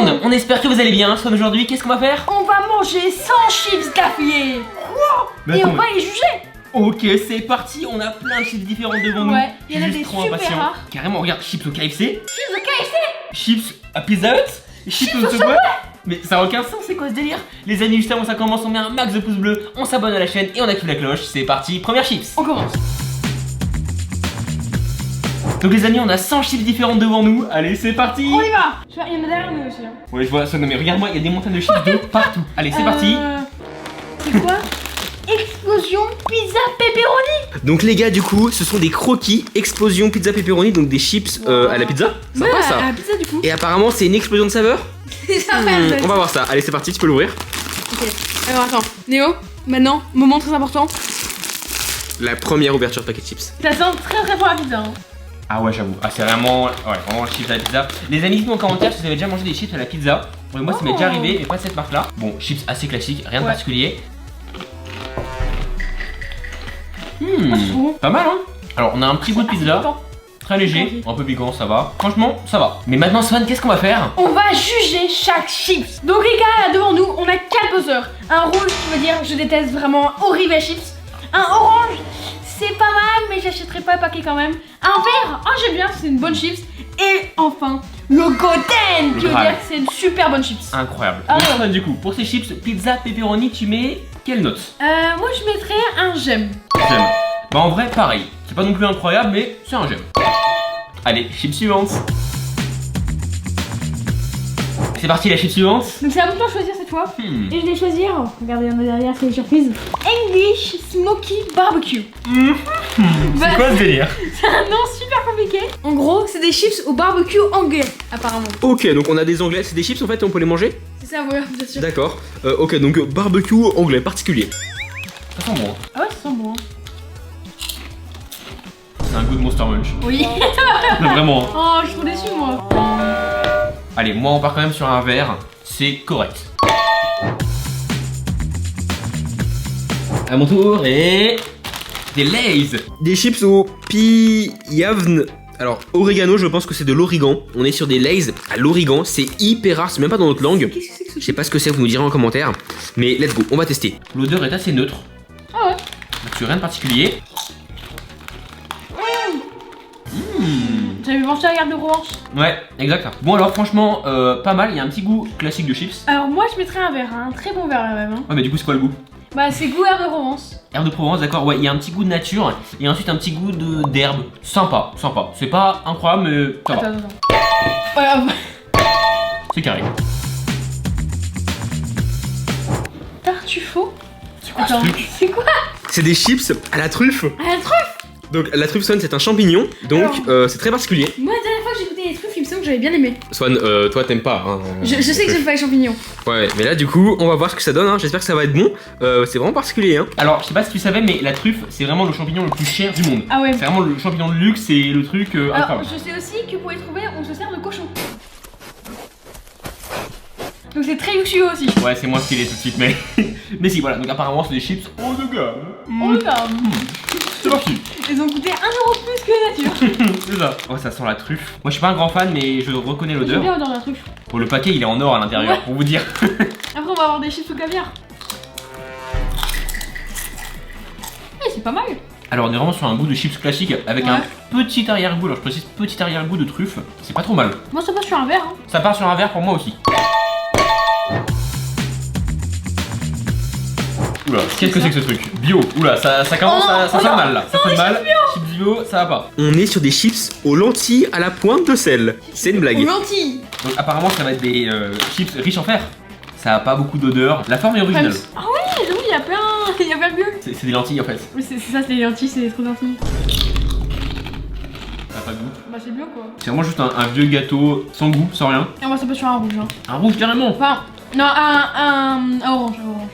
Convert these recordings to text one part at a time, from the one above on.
monde, on espère que vous allez bien. Swan, aujourd'hui, qu'est-ce qu'on va faire? On va manger 100 chips d'affilée. Bah, Et attends, on va les juger. Ok, c'est parti, on a plein de chips différents devant nous. Ouais, il y en a Je suis des juste trop super impatient. rares. Carrément, regarde, chips au KFC, Chips au KFC. chips à Pizza Hut, chips au Subway. Mais ça a aucun sens, c'est quoi ce délire? Les amis, juste avant ça commence, on met un max de pouces bleus, on s'abonne à la chaîne et on active la cloche. C'est parti, première chips. On commence. Donc les amis, on a 100 chips différentes devant nous. Allez, c'est parti. On y va. Il y en a derrière nous aussi. Hein. Ouais, je vois ça, non mais regarde-moi, il y a des montagnes de chips de partout. Allez, c'est parti. C'est quoi? Explosion pizza pepperoni. Donc les gars, du coup, ce sont des croquis explosion pizza pepperoni, donc des chips à la pizza. Sympa ça. À la pizza du coup. Et apparemment, c'est une explosion de saveur. On va voir ça. Allez, c'est parti, tu peux l'ouvrir. Ok. Alors attends, Néo, maintenant, moment très important. La première ouverture de paquet de chips. Ça sent très très fort la pizza. Hein. Ah ouais, j'avoue. Ah, c'est vraiment, vraiment chips à la pizza. Les amis, dites-moi en commentaire si vous avez déjà mangé des chips à la pizza. Moi, ça m'est déjà arrivé, mais pas de cette marque-là. Bon, chips assez classiques, rien de particulier. Pas mal, hein. Alors, on a un petit goût de pizza. Très léger, un peu piquant, ça va. Franchement, ça va. Mais maintenant, Swan, qu'est-ce qu'on va faire? On va juger chaque chips. Donc les gars, là devant nous, on a 4 buzzers. Un rouge qui veut dire je déteste vraiment horrible chips. Un orange, c'est pas mal, mais j'achèterai pas le paquet quand même. Un vert, j'aime bien, c'est une bonne chips. Et enfin, le golden, qui veut dire que c'est une super bonne chips. Incroyable. Ah Donc, ouais. Swan, du coup, pour ces chips pizza pepperoni, tu mets quelle note? Moi je mettrais un j'aime. J'aime. Bah en vrai, pareil. C'est pas non plus incroyable, mais c'est un j'aime. Allez, chips suivante. C'est parti, la chip suivante. Donc c'est à mon tour de choisir cette fois. Hmm. Et je vais choisir, regardez, on est derrière, c'est une surprise. English Smoky Barbecue. C'est quoi ce délire? C'est un nom super compliqué. En gros, c'est des chips au barbecue anglais, apparemment. Ok, donc on a des anglais. C'est des chips en fait, on peut les manger? C'est ça, ouais, bien sûr. D'accord. Ok, donc barbecue anglais particulier. Ça sent bon. Ah ouais, ça sent bon. Hein. C'est un goût de Monster Munch. Oui. Non, vraiment. Oh, je suis trop déçue, moi. Allez, moi on part quand même sur un vert. C'est correct. À mon tour et... des Lay's. Des chips au piyavn. Alors, orégano, je pense que c'est de l'origan. On est sur des Lay's à l'origan. C'est hyper rare, c'est même pas dans notre langue. Qu'est-ce que c'est que ce Je sais pas ce que c'est, vous nous direz en commentaire. Mais let's go, on va tester. L'odeur est assez neutre. Ah ouais. Donc, rien de particulier. J'avais mangé la garde de revanche. Ouais, exact. Bon alors franchement, pas mal, il y a un petit goût classique de chips. Alors moi je mettrais un verre, un très bon verre là même. Hein. Ouais mais du coup c'est quoi le goût? Bah c'est goût air de Provence. Air de Provence, d'accord, ouais, il y a un petit goût de nature et ensuite un petit goût d'herbe. Sympa, sympa. C'est pas incroyable mais ça va. Attends. C'est carré. Tartufo. C'est quoi ce truc? C'est quoi? C'est des chips à la truffe. À la truffe. Donc la truffe Swan c'est un champignon, donc c'est très particulier. Moi la dernière fois que j'ai goûté les truffes, il me semble que j'avais bien aimé. Swan, toi t'aimes pas hein, Je sais que j'aime pas les champignons. Ouais, mais là du coup on va voir ce que ça donne, hein. J'espère que ça va être bon. C'est vraiment particulier hein. Alors je sais pas si tu savais mais la truffe c'est vraiment le champignon le plus cher du monde. Ah ouais. C'est vraiment le champignon de luxe, c'est le truc Alors incroyable. je sais aussi que pour les trouver on se sert de cochon. Donc c'est très luxueux aussi. Ouais, c'est moins stylé tout de suite, mais. Mais si, voilà, donc apparemment c'est des chips haut de gamme. Oh là. C'est parti. Ils ont coûté 1 euro plus que nature. C'est ça. Oh, ça sent la truffe. Moi, je suis pas un grand fan, mais je reconnais J'aime l'odeur. bien l'odeur de la truffe. Bon, le paquet, il est en or à l'intérieur, Ouais. pour vous dire. Après on va avoir des chips au caviar. Eh, c'est pas mal. Alors, on est vraiment sur un goût de chips classique avec un petit arrière-goût. Alors, je précise petit arrière-goût de truffe. C'est pas trop mal. Moi ça passe sur un verre. Hein. Ça part sur un verre pour moi aussi. Oula, qu'est-ce que c'est que ce truc? Bio, oula, ça commence à. Ça fait mal là. Ça fait mal. Chips bio, ça va pas. On est sur des chips aux lentilles à la pointe de sel. C'est une blague. Aux lentilles. Donc apparemment ça va être des chips riches en fer. Ça a pas beaucoup d'odeur. La forme est originale. Ah oui, j'avoue, il y a plein de gueules. C'est des lentilles en fait. Oui, c'est ça, c'est les lentilles, c'est trop lentilles. Ça a pas de goût. Bah c'est bien quoi. C'est vraiment juste un vieux gâteau sans goût, sans rien. Et moi ça passe sur un rouge. Hein. Un rouge carrément. Enfin, non, un orange, un orange.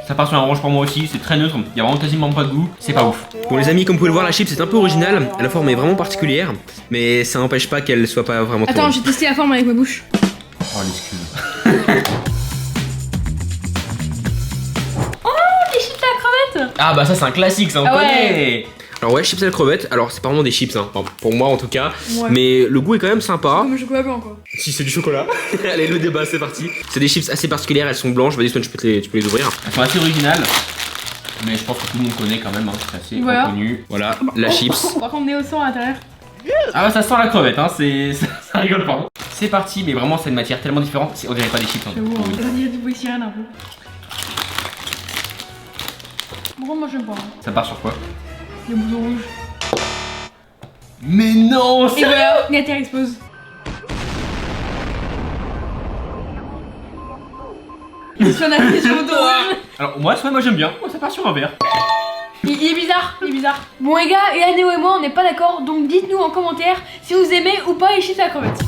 Ça part sur un orange pour moi aussi, c'est très neutre, il y a vraiment quasiment pas de goût, c'est pas ouf. Bon les amis, comme vous pouvez le voir, la chip c'est un peu original, la forme est vraiment particulière, mais ça n'empêche pas qu'elle soit pas vraiment trop Attends, bonne. j'ai testé la forme avec ma bouche. Oh l'excuse. Oh, les chips à la crevette. Ah bah ça c'est un classique, ça on Ah ouais. connaît. Alors ouais, chips à la crevette. Alors c'est pas vraiment des chips, hein. Enfin, pour moi en tout cas. Ouais. Mais le goût est quand même sympa. Comme le chocolat blanc quoi. Si c'est du chocolat. Allez, le débat, c'est parti. C'est des chips assez particulières, elles sont blanches. Vas-y, Swan, tu peux les ouvrir. Elles sont assez originales. Mais je pense que tout le monde connaît quand même, hein. C'est assez reconnu. Voilà, la chips. Par contre, on est au sang à l'intérieur. Ah bah ça sent la crevette, hein. Ça rigole pas. C'est parti, mais vraiment c'est une matière tellement différente. On dirait pas des chips. Hein. C'est bon, on dirait du polystyrène un peu. Bon, moi j'aime pas. Ça part sur quoi? Le bouton rouge. Mais non, Et voilà, la terre explose. Si on a fait sur le bouton rouge. Alors moi j'aime bien. Moi ça part sur un verre. Il est bizarre, il est bizarre. Bon les gars, et Néo et moi on n'est pas d'accord, donc dites-nous en commentaire si vous aimez ou pas les chips à la crevette.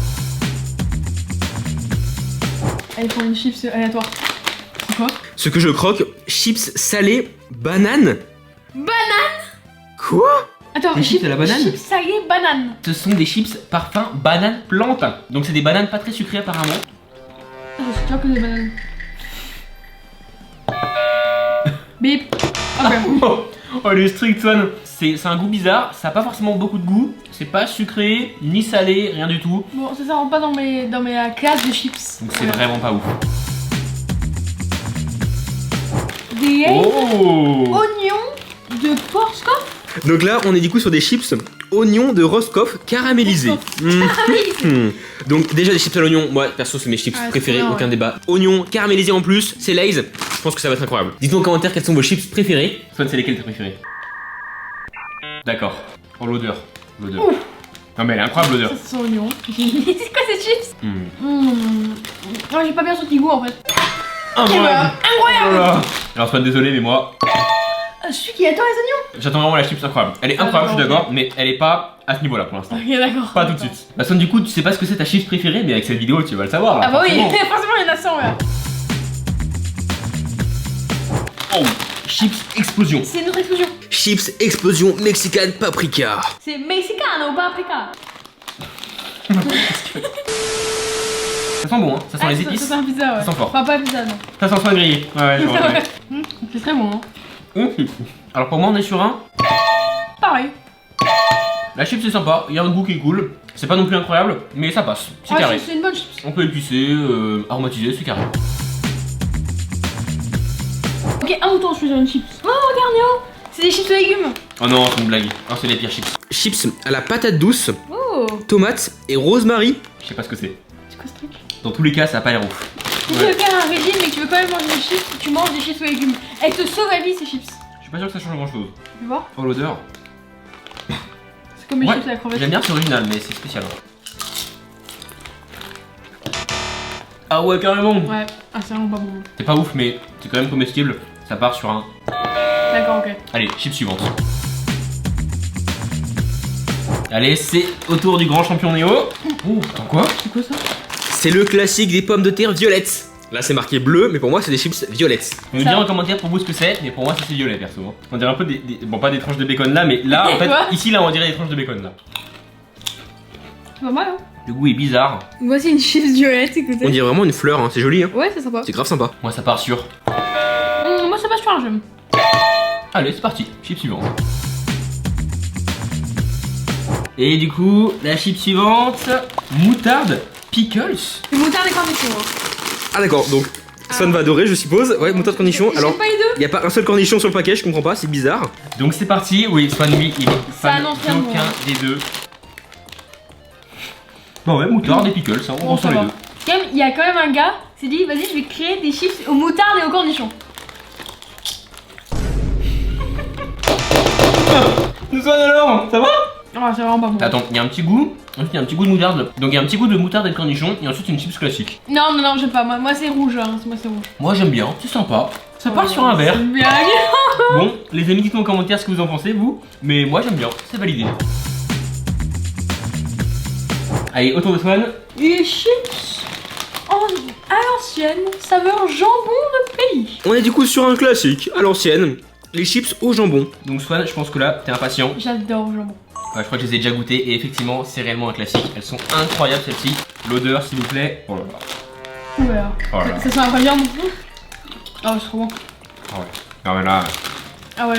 Allez, prends une chips aléatoire. C'est quoi? Ce que je croque, chips salés, banane. Banane. Quoi? Attends, Des chips à la banane? Chips salées banane. Ce sont des chips parfum banane plante. Donc c'est des bananes pas très sucrées apparemment. Ah, c'est toi que des bananes. Bip. Ok. Oh les strict one. C'est un goût bizarre, ça a pas forcément beaucoup de goût. C'est pas sucré, ni salé, rien du tout. Bon, ça rentre pas dans mes classes de chips. Donc c'est vraiment pas ouf. Des Oh oignons de Porskov. Donc là on est du coup sur des chips oignons de Roscoff caramélisés. Donc déjà des chips à l'oignon, moi perso c'est mes chips préférés, aucun débat. Oignons caramélisés en plus, c'est Lay's. Je pense que ça va être incroyable. Dites-nous en commentaire quels sont vos chips préférés. Soit c'est lesquels tes préférés. D'accord. Oh l'odeur. L'odeur. Non mais elle est incroyable l'odeur. Ça sent l'oignon. C'est quoi ces chips? Non, j'ai pas bien senti le goût en fait. Incroyable. Incroyable. Alors soit désolé mais moi celui qui attend les oignons. j'attends vraiment la chips incroyable. Elle est incroyable, je suis d'accord, mais elle est pas à ce niveau là pour l'instant. Ok, d'accord. Pas tout de suite. Bah Son, du coup tu sais pas ce que c'est ta chips préférée, mais avec cette vidéo tu vas le savoir là. Ah bah oui, forcément. forcément il y en a 100 là. Oh, chips explosion. C'est notre explosion. Chips explosion mexicaine paprika. C'est mexicano paprika. Ça sent bon, hein. Ça sent les épices. Ça sent pizza, ouais. Ça sent fort. Enfin, pas pizza, non. Ça sent soin grillé. Ouais, je reconnais. C'est très bon, hein. Alors pour moi on est sur un. Pareil. La chips c'est sympa, il y a un goût qui est cool. C'est pas non plus incroyable, mais ça passe. C'est carré. C'est une bonne chips. On peut épicer, aromatiser, c'est carré. Ok, un mouton, je suis sur une chips. Oh, regarde, Néo. C'est des chips aux légumes. Oh non, c'est une blague. Oh, c'est les pires chips. Chips à la patate douce, Oh. tomate et rosemary. Je sais pas ce que c'est. C'est quoi ce truc? Dans tous les cas, ça a pas l'air ouf. Si tu veux faire un régime mais que tu veux quand même manger des chips, tu manges des chips aux légumes. Elles te sauvent la vie ces chips. Je suis pas sûr que ça change grand chose. Tu vois? Oh l'odeur. C'est comme les chips à la crevette. J'aime bien, c'est original, mais c'est spécial. Ah ouais, carrément. Ouais, ah c'est vraiment pas bon. C'est pas ouf, mais c'est quand même comestible. Ça part sur un. D'accord, ok. Allez, chips suivante. Allez, c'est au tour du grand champion Néo. Oh, attends quoi? C'est quoi ça? C'est le classique des pommes de terre violettes. Là c'est marqué bleu, mais pour moi c'est des chips violettes. Vous me direz en commentaire pour vous ce que c'est, mais pour moi c'est violet perso. On dirait un peu des. Bon, pas des tranches de bacon là, mais là en fait, ici là on dirait des tranches de bacon là. C'est pas mal, hein? Le goût est bizarre. Voici une chips violette, écoutez. On dirait vraiment une fleur, hein. C'est joli. Hein. Ouais, c'est sympa. C'est grave sympa. Moi ça part sur. Moi ça passe sur un j'aime. Allez, c'est parti. Chip suivante. Et du coup, la chip suivante, moutarde pickles. C'est moutarde et cornichons. Hein. Ah d'accord, donc Son va adorer je suppose. Ouais, moutarde cornichon. Alors, pas les deux. il y a pas un seul cornichon sur le paquet, je comprends pas, c'est bizarre. Donc c'est parti. Oui, Swan lui, il est fan d'aucun des deux. Bon ouais, moutarde et pickles, ça, on ressent les deux. Il y a quand même un gars qui s'est dit, vas-y, je vais créer des chips aux moutardes et aux cornichons. Swan alors, ça va? Ah, c'est vraiment pas bon. Attends, il y a un petit goût. Ensuite, il y a un petit goût de moutarde. Donc, il y a un petit goût de moutarde et de cornichon. Et ensuite, une chips classique. Non, non, non, j'aime pas. Moi c'est rouge. Hein. Moi, c'est rouge. Moi, j'aime bien. C'est sympa. Ça part sur un verre. C'est bien. Bon, les amis, dites-moi en commentaire ce que vous en pensez, vous. Mais moi, j'aime bien. C'est validé. Allez, autour de Swan. Les chips à l'ancienne, saveur jambon de pays. On est du coup sur un classique, à l'ancienne. Les chips au jambon. Donc, Swan, je pense que là, t'es impatient. J'adore le jambon. Ouais, je crois que je les ai déjà goûtées et effectivement c'est réellement un classique. Elles sont incroyables celles-ci. L'odeur s'il vous plaît. Oh là là. Ouais. Oh là là. Ça sent un vrai viande. Ah ouais, c'est trop bon. Ah ouais. Non mais là. Ah ouais,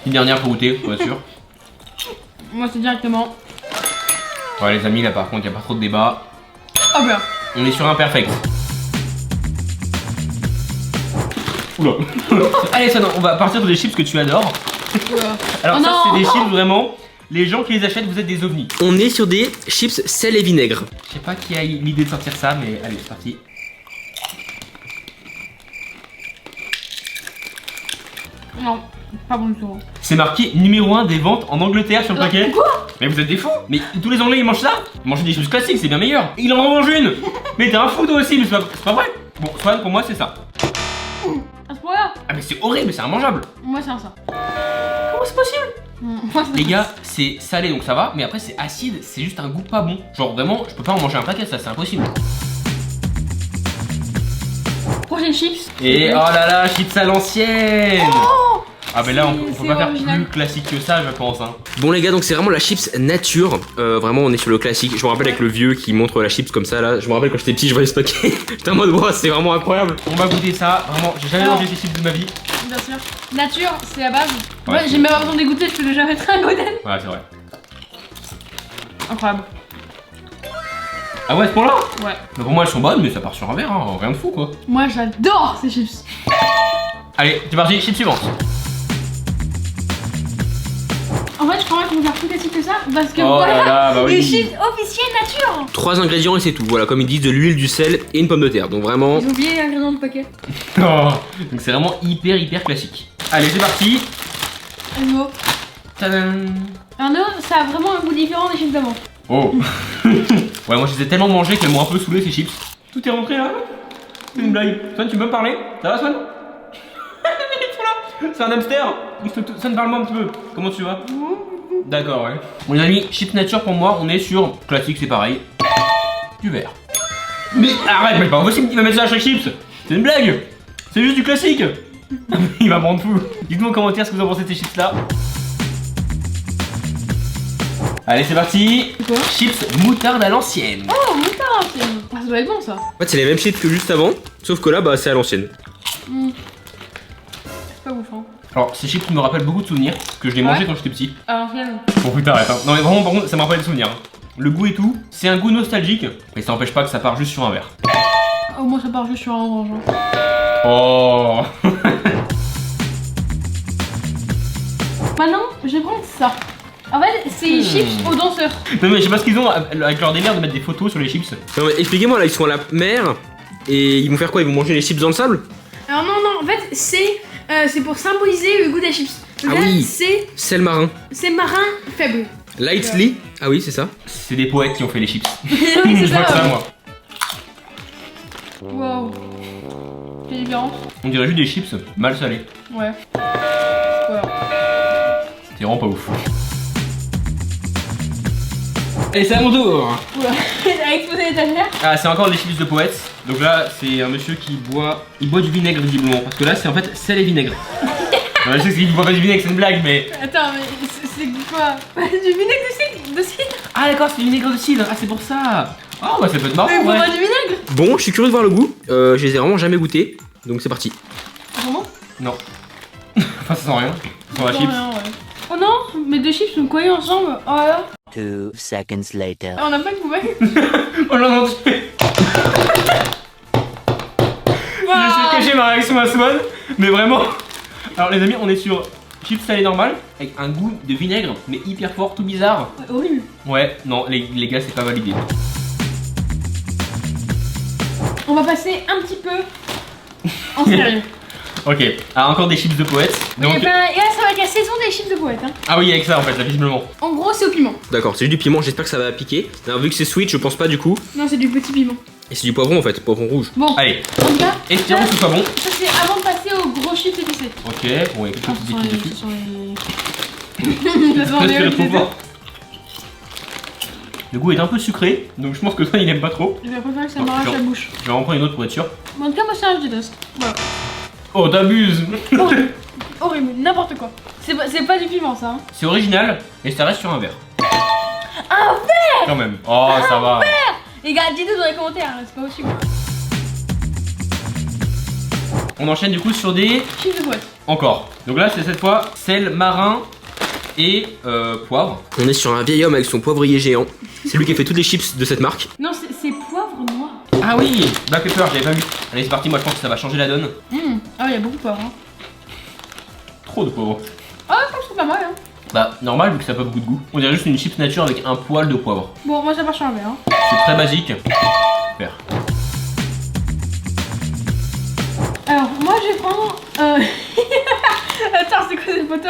Une dernière pour goûter, pour être sûr. Moi c'est directement. Ouais les amis, là par contre, il n'y a pas trop de débat. Oh bien. On est sur un perfect. Oula. Allez Swan, on va partir sur des chips que tu adores. Alors Oh ça non. c'est des chips vraiment, les gens qui les achètent vous êtes des ovnis. On est sur des chips sel et vinaigre. Je sais pas qui a eu l'idée de sortir ça mais allez c'est parti. Non, pas bon du tout. C'est marqué numéro 1 des ventes en Angleterre sur le paquet. Quoi? Mais vous êtes des fous. Mais tous les Anglais ils mangent ça. Ils mangent des chips classiques, c'est bien meilleur. Il en mange une. Mais t'es un fou toi aussi, mais c'est pas vrai. Bon Swan pour moi c'est ça. À ce point-là? Ah mais c'est horrible, c'est immangeable. Moi c'est un ça. Comment c'est possible? Moi, c'est Les gars, c'est salé donc ça va, mais après c'est acide, c'est juste un goût pas bon. Genre vraiment, je peux pas en manger un paquet, ça c'est impossible. Prochaine chips. Et oh là là, chips à l'ancienne. Oh, Ah mais là on peut c'est pas faire original. plus classique que ça je pense hein. Bon les gars, donc c'est vraiment la chips nature. Vraiment on est sur le classique. Je me rappelle avec le vieux qui montre la chips comme ça là. Je me rappelle quand j'étais petit je voyais ce paquet. J'étais en mode wow, c'est vraiment incroyable. On va goûter ça, vraiment j'ai jamais mangé ces chips de ma vie. Bien sûr. Nature, c'est la base. Ouais, Moi c'est- j'ai même pas besoin de goûter, je peux déjà mettre un golden. Ouais c'est vrai. Incroyable. Ah ouais, à ce point là. Ouais. Mais pour moi elles sont bonnes mais ça part sur un verre hein, rien de fou quoi. Moi j'adore ces chips. Allez, c'est parti, chips suivante. En fait, je crois qu'on va faire plus classique que ça parce que Oh voilà là là, bah oui. les chips officielles nature. 3 ingrédients et c'est tout, voilà, comme ils disent, de l'huile, du sel et une pomme de terre. Donc vraiment. Ils ont oublié l'ingrédient du paquet. Oh, donc c'est vraiment hyper classique. Allez, c'est parti. Un nouveau. Tadam. Un autre, ça a vraiment un goût différent des chips d'avant. Oh. Ouais, moi je les ai tellement mangés qu'elles m'ont un peu saoulé ces chips. Tout est rentré là. C'est une blague. Swan, tu peux me parler? Ça va Swan? C'est un hamster. Swan, parle-moi un petit peu. Comment tu vas? D'accord, ouais. Bon les amis, chips nature pour moi, on est sur classique, c'est pareil. Du vert. Mais arrête, mais c'est pas possible qu'il va mettre ça à chaque chips. C'est une blague. C'est juste du classique. Il va me rendre fou. Dites-moi en commentaire ce que vous en pensez de ces chips là. Allez, c'est parti. C'est quoi? Chips moutarde à l'ancienne. Oh, moutarde. Ah, ça doit être bon ça. En fait, c'est les mêmes chips que juste avant, sauf que là, bah, c'est à l'ancienne. C'est pas ouf hein. Alors, ces chips me rappellent beaucoup de souvenirs, que je les mangeais quand j'étais petit. À l'ancienne. Bon, putain, arrête. Hein. Non, mais vraiment, par contre, ça me rappelle des souvenirs. Hein. Le goût et tout, c'est un goût nostalgique, mais ça n'empêche pas que ça part juste sur un verre. Au moins ça part juste sur un orange. Hein. Oh. Maintenant, je vais prendre ça. En fait, c'est les chips aux danseurs. Non, mais je sais pas ce qu'ils ont avec leur délire de mettre des photos sur les chips. Non, mais expliquez-moi, là, ils sont à la mer, et ils vont faire quoi? Ils vont manger les chips dans le sable? Alors non, en fait, c'est pour symboliser le goût des chips. Donc Ah là, oui. c'est marin. marin faible. Lightly. Ah oui, c'est ça. C'est des poètes qui ont fait les chips. Oui, c'est Je vois que ça, ouais. moi. Wow. Quelle différence. On dirait juste des chips mal salés. Ouais. Voilà. C'est vraiment pas ouf. Allez, c'est à mon tour. Oula. A explosé l'étagère. Ah, c'est encore des chips de poète. Donc là, c'est un monsieur qui boit. Il boit du vinaigre visiblement. Parce que là, c'est en fait sel et vinaigre. Non, je sais qu'il boit pas du vinaigre, c'est une blague, mais. Attends, mais c'est quoi? Du vinaigre de cidre. Ah, d'accord, c'est du vinaigre de cidre. Ah, c'est pour ça. Oh, bah ça peut être marrant. Mais Ouais. pourquoi du vinaigre? Bon, je suis curieux de voir le goût. Je les ai vraiment jamais goûtés. Donc c'est parti. Vraiment? Non. Enfin, ça sent rien. Ça sent la Non, chips. rien, ouais. Oh non, mes deux chips sont collés ensemble. Oh là. 2 seconds later. On a pas de poubelle. Oh non, non, tu fais. Je suis caché ma réaction à Swan, mais vraiment. Alors les amis, on est sur chips salé normal avec un goût de vinaigre, mais hyper fort, tout bizarre. Horrible. Ouais, non, les gars, c'est pas validé. On va passer un petit peu en sérieux. Ok, alors encore des chips de poète. Donc... Et ben, et là, ça va être la saison des chips de poète. Hein. Ah oui, avec ça en fait, là, visiblement. En gros, c'est au piment. D'accord, c'est juste du piment, j'espère que ça va piquer. Alors, vu que c'est sweet, je pense pas du coup. Non, c'est du petit piment. Et c'est du poivron en fait, poivron rouge. Bon, Allez, en tout cas, espérons que ce soit bon. ça c'est avant de passer aux gros chips épicés. Ok, bon, il y a quelques Ah, petites ce sont équipes les- dessus. ce sont les- Ça sent les Presque trop épicés. fort. Le goût est un peu sucré, donc je pense que Swan il aime pas trop. Je vais préférer que ça Non, m'arrache genre. la bouche. Je vais en prendre une autre pour être sûr. Mais en tout cas, moi, c'est un je déteste. Voilà. Oh, t'abuses. Horrible, horrible, n'importe quoi. C'est pas du piment, ça. Hein. C'est original, et ça reste sur un verre. Un verre. Quand même. Oh, ça va. Les gars, dites-nous dans les commentaires, hein, c'est pas possible. On enchaîne du coup sur des Chips de boîte. Encore. Donc là, c'est cette fois sel marin et poivre. On est sur un vieil homme avec son poivrier géant. C'est lui qui a fait toutes les chips de cette marque. Non, c'est poivre noir. Ah oui, Black Pepper, j'avais pas vu. Allez, c'est parti, moi je pense que ça va changer la donne. Ah, il y a beaucoup de poivre. Hein. Trop de poivre. Ah, je pense que c'est pas mal. Hein. Bah, normal vu que ça n'a pas beaucoup de goût. On dirait juste une chips nature avec un poil de poivre. Bon, moi ça va changer. Hein. C'est très basique. Super. Alors, moi je vais prendre. Attends, c'est quoi cette photo?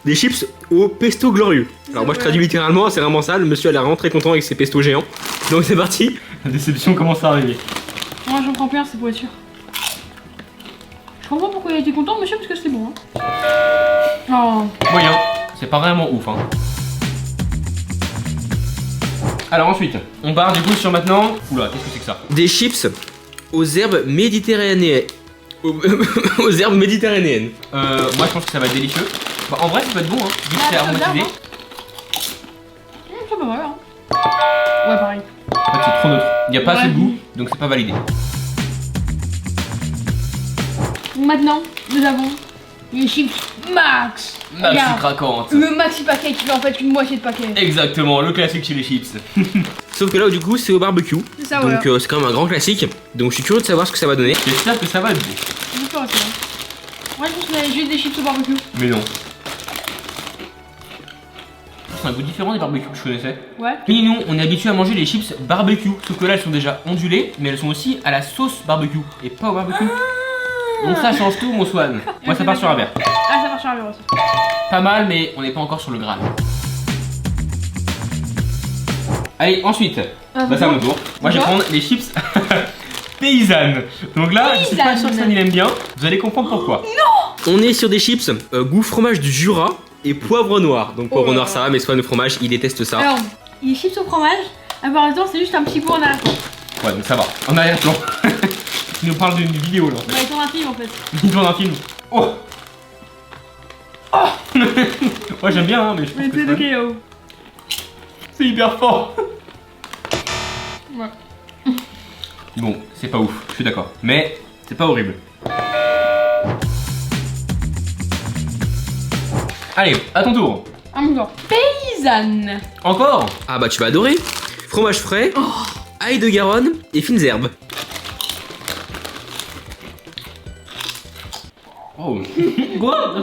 Des chips au pesto glorieux. Alors, moi je traduis littéralement, c'est vraiment ça. Le monsieur a l'air vraiment très content avec ses pestos géants. Donc, c'est parti. La déception commence à arriver. Moi j'en prends plein, c'est pour être sûr. Je comprends pourquoi il a été content, monsieur, parce que c'est bon. Hein. Oh. Moyen. C'est pas vraiment ouf. Hein. Alors, ensuite, on part du coup sur maintenant. Oula, qu'est-ce que c'est que ça? Des chips aux herbes méditerranéennes. Aux herbes méditerranéennes. Moi je pense que ça va être délicieux. Bah, en vrai, ça peut être bon, hein, vu que c'est aromatisé. C'est pas mal. Hein. Ouais, pareil. En fait, c'est trop neutre. Il n'y a pas assez de goût, donc c'est pas validé. Maintenant, nous avons les chips Max. Maxi Regarde, craquante. le maxi paquet qui fait en fait une moitié de paquet. Exactement, le classique chez les chips. Sauf que là, du coup, c'est au barbecue. C'est ça, donc c'est quand même un grand classique. Donc je suis curieux de savoir ce que ça va donner. J'espère que ça va être bon. Je sais pas, moi je pense que c'est juste des chips au barbecue. Mais non. C'est un goût différent des barbecues que je connaissais. Ouais. Oui, nous, on est habitué à manger les chips barbecue. Sauf que là, elles sont déjà ondulées, mais elles sont aussi à la sauce barbecue et pas au barbecue. Donc ça change tout, mon Swan. Moi, ça part sur un verre. Ah, ça part sur un verre aussi. Pas mal, mais on n'est pas encore sur le Graal. Allez, ensuite, bah c'est à mon tour. Moi, je vais prendre les chips paysannes. Donc là, je suis pas sûr que ça il aime bien. Vous allez comprendre pourquoi. Non. On est sur des chips goût fromage du Jura et poivre noir. Donc poivre noir, ça va, mais Swan, le fromage, il déteste ça. Alors, les chips au fromage, à part le temps, c'est juste un petit peu en arrière-plan. Ouais, mais ça va. En arrière-plan. Tu nous parles d'une vidéo là. Bah, ils tournent un film en fait. Ils tournent un film. Oh. Oh. Moi j'aime bien, hein, mais je pense que c'est KO. c'est hyper fort. Ouais. Bon, c'est pas ouf, je suis d'accord. Mais c'est pas horrible. Allez, à ton tour. À mon tour. Paysanne. Encore? Ah bah tu vas adorer. Fromage frais, ail de Garonne et fines herbes. Oh. Quoi?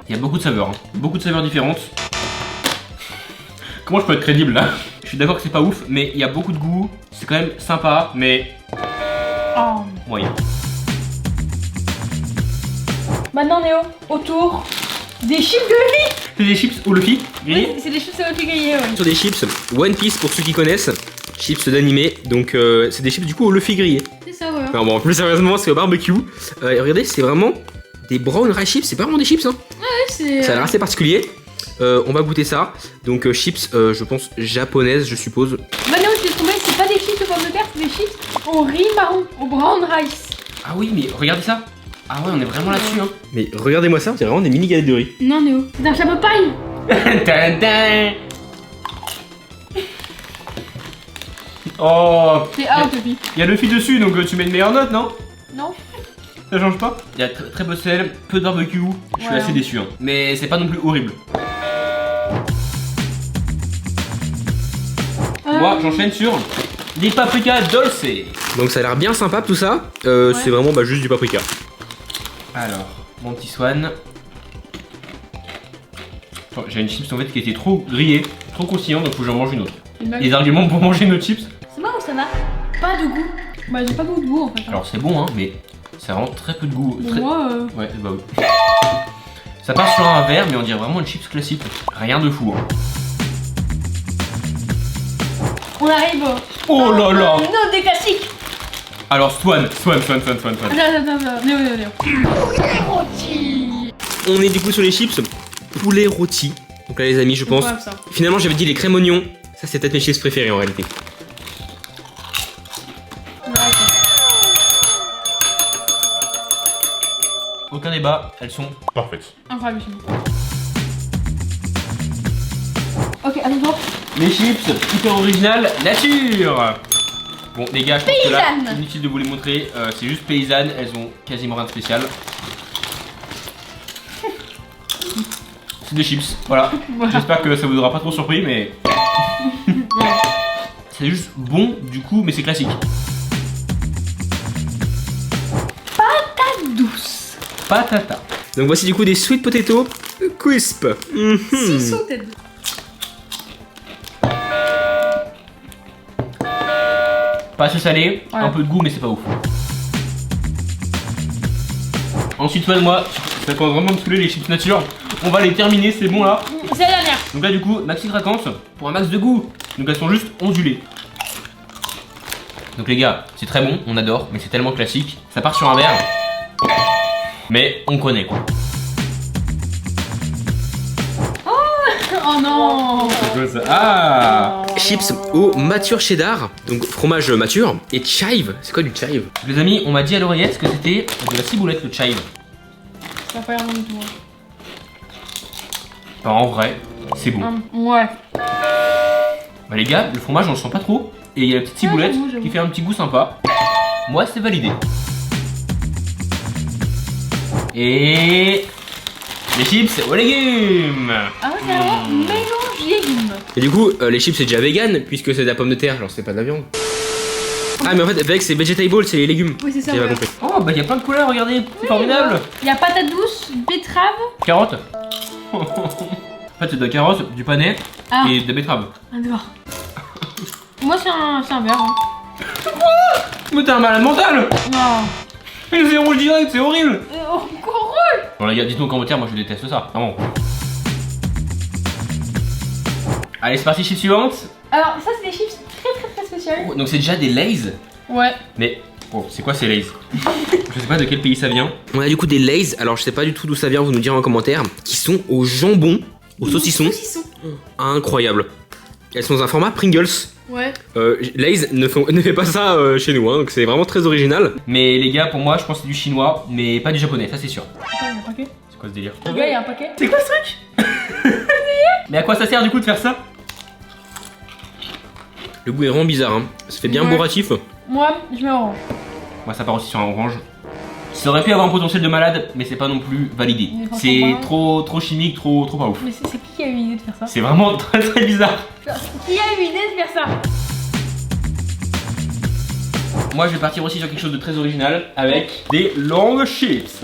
Il y a beaucoup de saveurs, hein. Beaucoup de saveurs différentes. Comment je peux être crédible là? Je suis d'accord que c'est pas ouf, mais il y a beaucoup de goût. C'est quand même sympa, mais moyen. Maintenant Néo, autour des chips de Luffy. C'est des chips au Luffy grillés? Oui, c'est des chips de Luffy grillés, ouais. Sur des chips One Piece pour ceux qui connaissent. Chips d'animé, donc c'est des chips du coup au Luffy grillé. C'est ça, ouais. Non bon, plus sérieusement, c'est au barbecue. Regardez, c'est vraiment des brown rice chips, c'est pas vraiment des chips, hein. Ouais, c'est. Ça a l'air assez particulier. On va goûter ça. Donc chips, je pense japonaises, je suppose. Bah non, je l'ai trouvé, c'est pas des chips de pommes de terre, c'est des chips au riz marron, au brown rice. Ah oui, mais regardez ça. Ah ouais, on est vraiment là-dessus, hein. Mais regardez-moi ça, c'est vraiment des mini galettes de riz. Non Néo, c'est un chapeau de paille. Oh. C'est out, Luffy. Il y a Luffy dessus, donc tu mets une meilleure note, non? Non. Ça change pas? Il y a très peu de sel, peu de barbecue. Je suis assez déçu, hein. Mais c'est pas non plus horrible. Moi, j'enchaîne sur des paprika dolce. Donc ça a l'air bien sympa tout ça. C'est vraiment juste du paprika. Alors, mon petit Swan. Oh, j'ai une chips en fait qui était trop grillée, trop croustillante, donc faut que j'en mange une autre. Les arguments pour manger une autre chips? C'est bon ou ça va? Pas de goût. Bah j'ai pas beaucoup de goût en fait. Alors c'est bon, hein, mais ça rend très peu de goût. Très... Moi Ouais, bah oui. Ça part sur un verre, mais on dirait vraiment une chips classique. Rien de fou, hein. On arrive. Oh là là. Une autre des classiques. Alors Swan. Attends, Néo. Poulet rôti. On est du coup sur les chips poulet rôti. Donc là les amis, je pense. Finalement j'avais dit les crèmes oignons. Ça c'est peut-être mes chips préférés en réalité. Aucun débat, elles sont parfaites. Incroyable. Ok, à nouveau. Les chips, hyper original, nature. Bon les gars, je pense que là, inutile de vous les montrer, c'est juste paysanne, elles ont quasiment rien de spécial. c'est des chips. Voilà. J'espère que ça vous aura pas trop surpris, mais. C'est juste bon du coup, mais c'est classique. Patate douce. Patata. Donc voici du coup des sweet potato crisp. Si sauté. Pas assez salé, Ouais. un peu de goût, mais c'est pas ouf. Ensuite, moi, ça commence vraiment à me saouler les chips nature. On va les terminer, c'est bon là. C'est la dernière. Donc là, du coup, maxi craquance pour un max de goût. Donc elles sont juste ondulées. Donc les gars, c'est très bon, on adore, mais c'est tellement classique. Ça part sur un verre. Mais on connaît quoi. Oh non. C'est quoi ça? Ah! Chips au mature cheddar, donc fromage mature, et chive. C'est quoi du chive? Les amis, on m'a dit à l'oreillette que c'était de la ciboulette le chive. Ça va pas l'air bon du tout. Bah, en vrai, c'est bon. Ouais. Bah les gars, le fromage on le sent pas trop. Et il y a la petite ciboulette j'avoue. qui fait un petit goût sympa. Moi c'est validé. Et les chips aux légumes. Ah ouais, c'est vraiment mélange légumes. Et du coup, les chips c'est déjà vegan puisque c'est de la pomme de terre, genre c'est pas de la viande. Ah mais en fait, avec c'est vegetable, c'est les légumes. Oui, c'est ça. J'ai pas Ouais. compris. Oh bah il y a plein de couleurs, regardez, c'est formidable. Il y a patate douce, betterave. Carotte. En fait c'est de la carotte, du panais Ah, et de la betterave. d'accord. Moi, c'est un verre. Hein. Mais t'es un malade mental. Non. Mais c'est rouge direct, c'est horrible. Encore rouge. Bon les gars, dites-nous en commentaire, moi je déteste ça, vraiment. Allez c'est parti, chips suivante. Alors, ça, c'est des chips très spéciales. Donc c'est déjà des Lay's. Ouais. Mais oh, c'est quoi ces Lay's? Je sais pas de quel pays ça vient. On a du coup des Lay's, alors je sais pas du tout d'où ça vient, vous nous direz en commentaire, qui sont au jambon, au saucisson. Incroyable. Elles sont dans un format Pringles. Ouais. Lay's ne fait pas ça chez nous, hein, donc c'est vraiment très original. Mais les gars, pour moi, je pense que c'est du chinois, mais pas du japonais, ça c'est sûr. Attends, il y a un paquet. C'est quoi ce délire? Les gars, il y a un paquet. C'est quoi ce truc? Mais à quoi ça sert du coup de faire ça? Le goût est vraiment bizarre, hein. Ça fait bien Ouais. bourratif. Moi, je mets orange. Moi ça part aussi sur un orange. Ça aurait pu avoir un potentiel de malade, mais c'est pas non plus validé. Mais franchement, C'est pas. trop chimique, trop pas ouf. Mais c'est qui a eu l'idée de faire ça? C'est vraiment très bizarre. Qui a eu l'idée de faire ça? Moi je vais partir aussi sur quelque chose de très original avec des longues chips.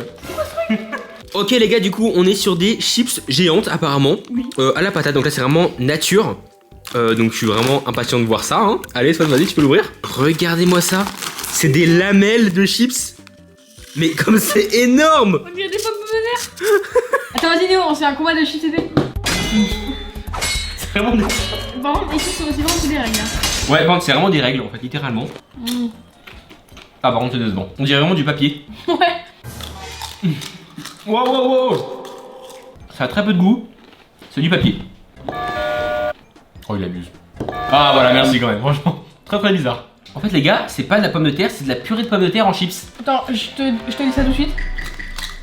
Ok les gars, du coup on est sur des chips géantes apparemment, Oui. à la patate, donc là c'est vraiment nature. Donc je suis vraiment impatient de voir ça, hein. Allez Swan, vas-y, tu peux l'ouvrir. Regardez-moi ça, c'est des lamelles de chips. Mais comme c'est énorme. On dirait des pommes de terre. Attends, vas-y Néo, on fait un combat de chips épais. C'est vraiment des... Par contre, ici, c'est vraiment des règles. Hein. Ouais, bon, c'est vraiment des règles en fait, littéralement. Ah par contre c'est décevant. On dirait vraiment du papier. Ouais. Wow. Ça a très peu de goût. C'est du papier. Oh il abuse. Ah voilà, merci quand même, franchement. Très bizarre. En fait les gars, c'est pas de la pomme de terre, c'est de la purée de pomme de terre en chips. Attends, je te dis ça tout de suite.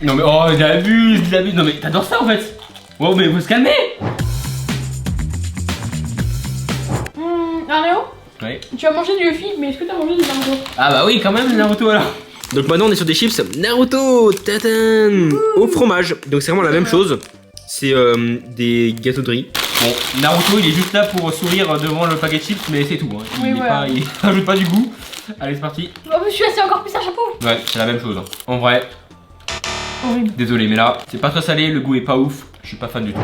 Non mais oh il abuse. Non mais t'adores ça en fait. Wow mais faut se calmer. Arléo, Ouais. tu as mangé du Luffy, mais est-ce que tu as mangé du Naruto? Ah bah oui quand même Naruto alors. Donc maintenant on est sur des chips Naruto tatan au fromage. Donc c'est vraiment la même chose. C'est des gâteaux de riz. Bon, Naruto il est juste là pour sourire devant le paquet de chips, mais c'est tout. Hein. Oui, voilà. Il rajoute pas du goût. Allez c'est parti. Oh, mais celui-là, c'est encore plus un chapeau. Ouais, c'est la même chose. Hein. En vrai, Horrible. désolé, mais là, c'est pas très salé, le goût est pas ouf. Je suis pas fan du tout.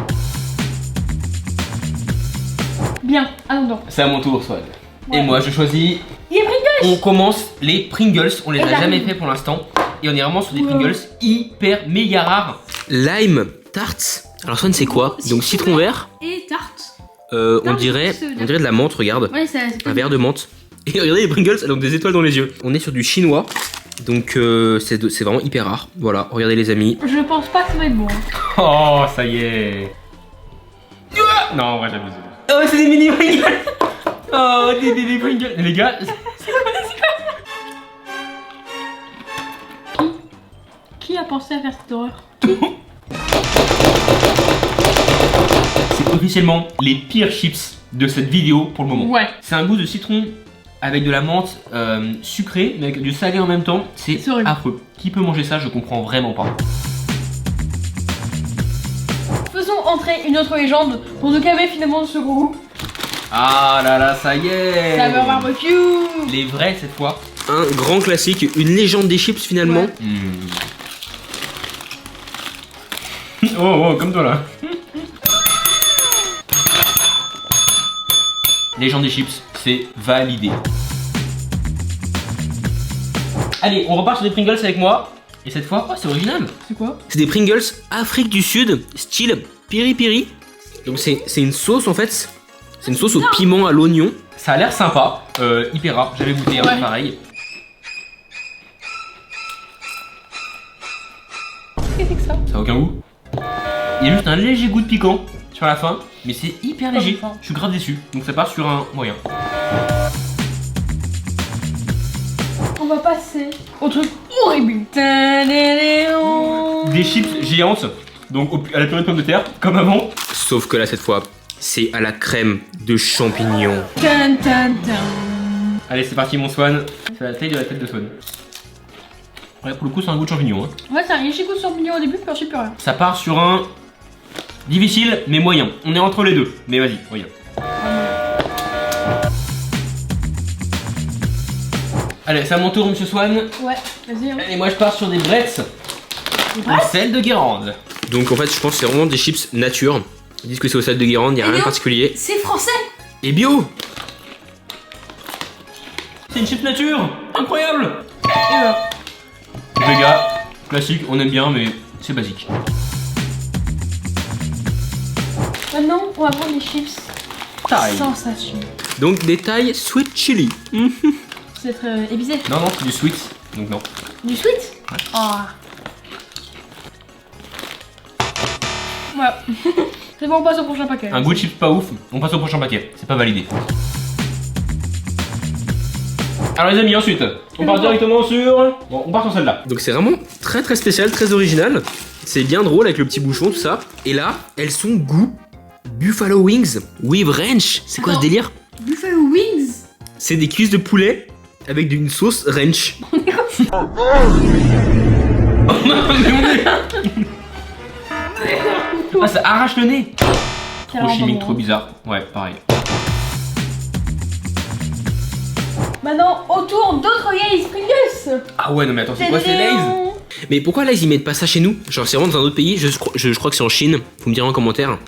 Bien, allons donc. C'est à mon tour, Swan. Ouais. Et moi, je choisis. Il est Pringles. On commence les Pringles. On les Et a la jamais lime. fait pour l'instant. Et on est vraiment sur des Ouais. Pringles hyper méga rares. Lime tarte. Alors, Swan, c'est quoi? Donc, citron vert. Et tarte. On dirait de la menthe, regarde. Ouais, c'est Un verre de menthe. Et regardez les Pringles, elles ont des étoiles dans les yeux. On est sur du chinois. Donc, c'est vraiment hyper rare. Voilà, regardez les amis. Je pense pas que ça va être bon. Hein. Oh, ça y est. Non, en vrai, j'abuse. Oh, c'est des mini Pringles. Oh, des Pringles. Les gars, Qui a pensé à faire cette horreur? c'est officiellement les pires chips de cette vidéo pour le moment. Ouais. C'est un goût de citron avec de la menthe sucrée, mais avec du salé en même temps. C'est horrible. affreux. Qui peut manger ça? Je comprends vraiment pas. Faisons entrer une autre légende pour nous calmer finalement de ce gros goût. Ah là là, ça y est. Saveur barbecue. Les vrais cette fois. Un grand classique, une légende des chips finalement. Ouais. Oh, comme toi là. Légende des chips, c'est validé. Allez, on repart sur des Pringles avec moi. Et cette fois, oh c'est original. C'est quoi? C'est des Pringles Afrique du Sud, style piri piri. Donc c'est une sauce en fait. C'est une sauce au piment, à l'oignon. Ça a l'air sympa, hyper rare. J'avais goûté un pareil. Qu'est-ce que c'est que ça? Ça a aucun goût. Il y a juste un léger goût de piquant sur la fin, mais c'est hyper léger. Je suis grave déçu. Donc ça part sur un moyen. On va passer au truc horrible. Des chips géantes, donc à la purée de pommes de terre, comme avant. Sauf que là, cette fois, c'est à la crème de champignons. Tan, tan, tan. Allez, c'est parti, mon Swan. C'est la taille de la tête de Swan. Ouais, pour le coup, c'est un goût de champignon. Hein. Ouais, c'est un léger goût de champignon au début, puis ensuite plus rien. Ça part sur un difficile, mais moyen. On est entre les deux. Mais vas-y, regarde. Allez, c'est à mon tour, monsieur Swan. Ouais, vas-y. Hein. Et moi, je pars sur des Bretts. Au sel de Guérande. Donc, en fait, je pense que c'est vraiment des chips nature. Ils disent que c'est au sel de Guérande, il n'y a rien de particulier. C'est français. Et bio. C'est une chip nature. Incroyable. Et voilà. Les gars, classique, on aime bien, mais c'est basique. Maintenant, on va prendre les chips. Taille. Sensation. Donc, des tailles sweet chili. C'est être épicé. Non, non, c'est du sweet, donc non. Du sweet? Ouais. Oh. Voilà. C'est bon, on passe au prochain paquet. Un goût de chips pas ouf, on passe au prochain paquet. C'est pas validé. Alors les amis, ensuite, on part directement sur... Bon, on part sur celle-là. Donc c'est vraiment très très spécial, très original. C'est bien drôle avec le petit bouchon, tout ça. Et là, elles sont goût Buffalo Wings with Ranch. C'est quoi ce délire? Buffalo Wings. C'est des cuisses de poulet avec une sauce ranch. Ah, ça arrache le nez. Trop chimique, trop bizarre. Ouais, pareil. Maintenant, autour d'autres Lay's Pringles. Ah ouais, non mais attends, c'est quoi ces Lay's? Mais pourquoi Lay's ils mettent pas ça chez nous? Genre c'est vraiment dans un autre pays, je crois que c'est en Chine. Faut me dire en commentaire.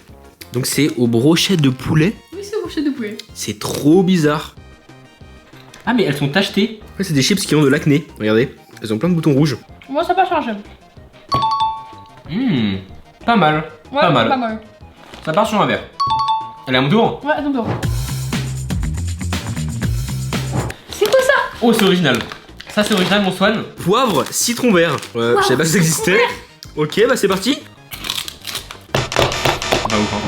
Donc c'est aux brochettes de poulet. Oui, c'est aux brochettes de poulet. C'est trop bizarre. Ah mais elles sont tachetées. Ouais, c'est des chips qui ont de l'acné. Regardez, elles ont plein de boutons rouges. Moi, ça passe sur un j'aime. Pas mal. Ouais, pas mal. Pas mal. Ça part sur un verre. Allez, à mon tour. Ouais, à ton tour. C'est quoi ça? Oh, c'est original. Ça, c'est original, mon Swan. Poivre, citron vert. Je savais pas que ça existait. Ok, bah c'est parti. Bah, ouf, hein.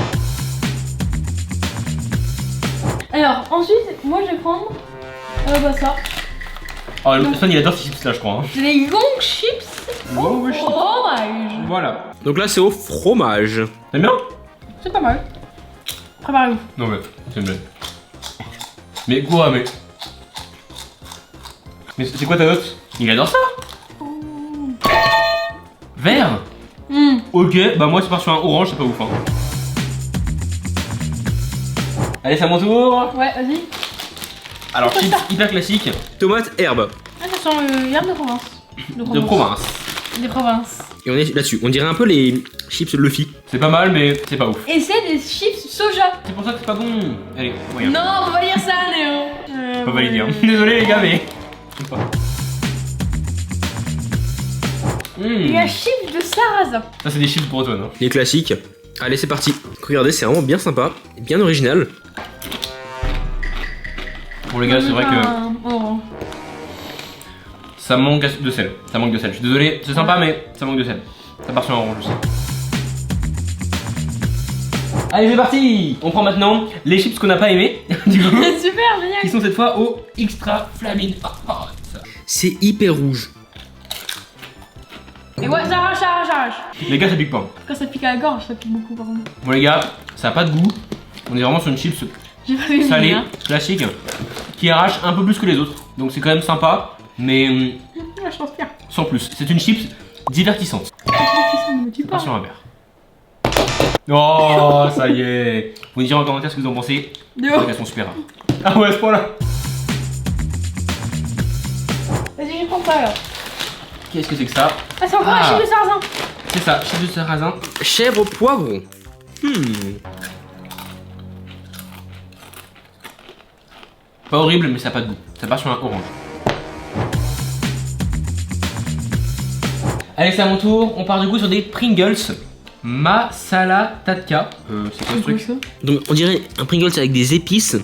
Alors, ensuite, moi, je vais prendre ça. Oh, le Swan, il adore ces chips là, je crois. Hein. C'est les long chips. Long chips. Fromage. Voilà. Donc là, c'est au fromage. T'aimes bien? C'est pas mal. Préparez-vous. Non, mais c'est une blague. Mais quoi, mais. Mais c'est quoi ta note? Il adore ça. Vert. Ok, bah moi c'est part sur un orange, c'est pas ouf hein. Allez, c'est à mon tour. Ouais, vas-y. Alors, chips hyper classique. Tomate, herbe. Ah, ça sent l'herbe de Provence. De province. Des provinces. Et on est là-dessus. On dirait un peu les chips Luffy. C'est pas mal, mais c'est pas ouf. Et c'est des chips soja. C'est pour ça que c'est pas bon. Allez, moyen. Non, on peut pas dire ça, Néo. Pas validé hein. Désolé les gars, mais. Il y a chips de sarrasin. Ça, c'est des chips bretonnes. Hein. Les classiques. Allez, c'est parti. Regardez, c'est vraiment bien sympa. Et bien original. Bon, les gars, c'est vrai que. Ça manque de sel. Ça manque de sel. Je suis désolé, c'est sympa, mais ça manque de sel. Ça part sur un orange aussi. Allez, c'est parti. On prend maintenant les chips qu'on n'a pas aimés. Du coup. Super, génial. Qui sont cette fois au Extra Flamin' Hot. C'est hyper rouge. Et ouais, ça arrache. Les gars, ça pique pas. Quand ça pique à la gorge, ça pique beaucoup par contre. Bon, les gars, ça a pas de goût. On est vraiment sur une chips J'ai pas vu salée, hein. classique, qui arrache un peu plus que les autres. Donc c'est quand même sympa, mais Je transpire. sans plus. C'est une chips divertissante. C'est Pas sur un verre. Oh, ça y est. Vous me direz en commentaire ce que vous en pensez. De C'est vrai qu'elles sont super. Ah ouais, à ce point-là. Vas-y, je prends ça alors. Qu'est-ce que c'est que ça? Ah, c'est encore un chip de sarrasin. C'est ça, chip de sarrasin. Chèvre au poivron. Pas horrible, mais ça n'a pas de goût. Ça part sur un orange. Allez, c'est à mon tour. On part du coup sur des Pringles. Masala Tatka. C'est quoi ce truc? Donc, on dirait un Pringles avec des épices,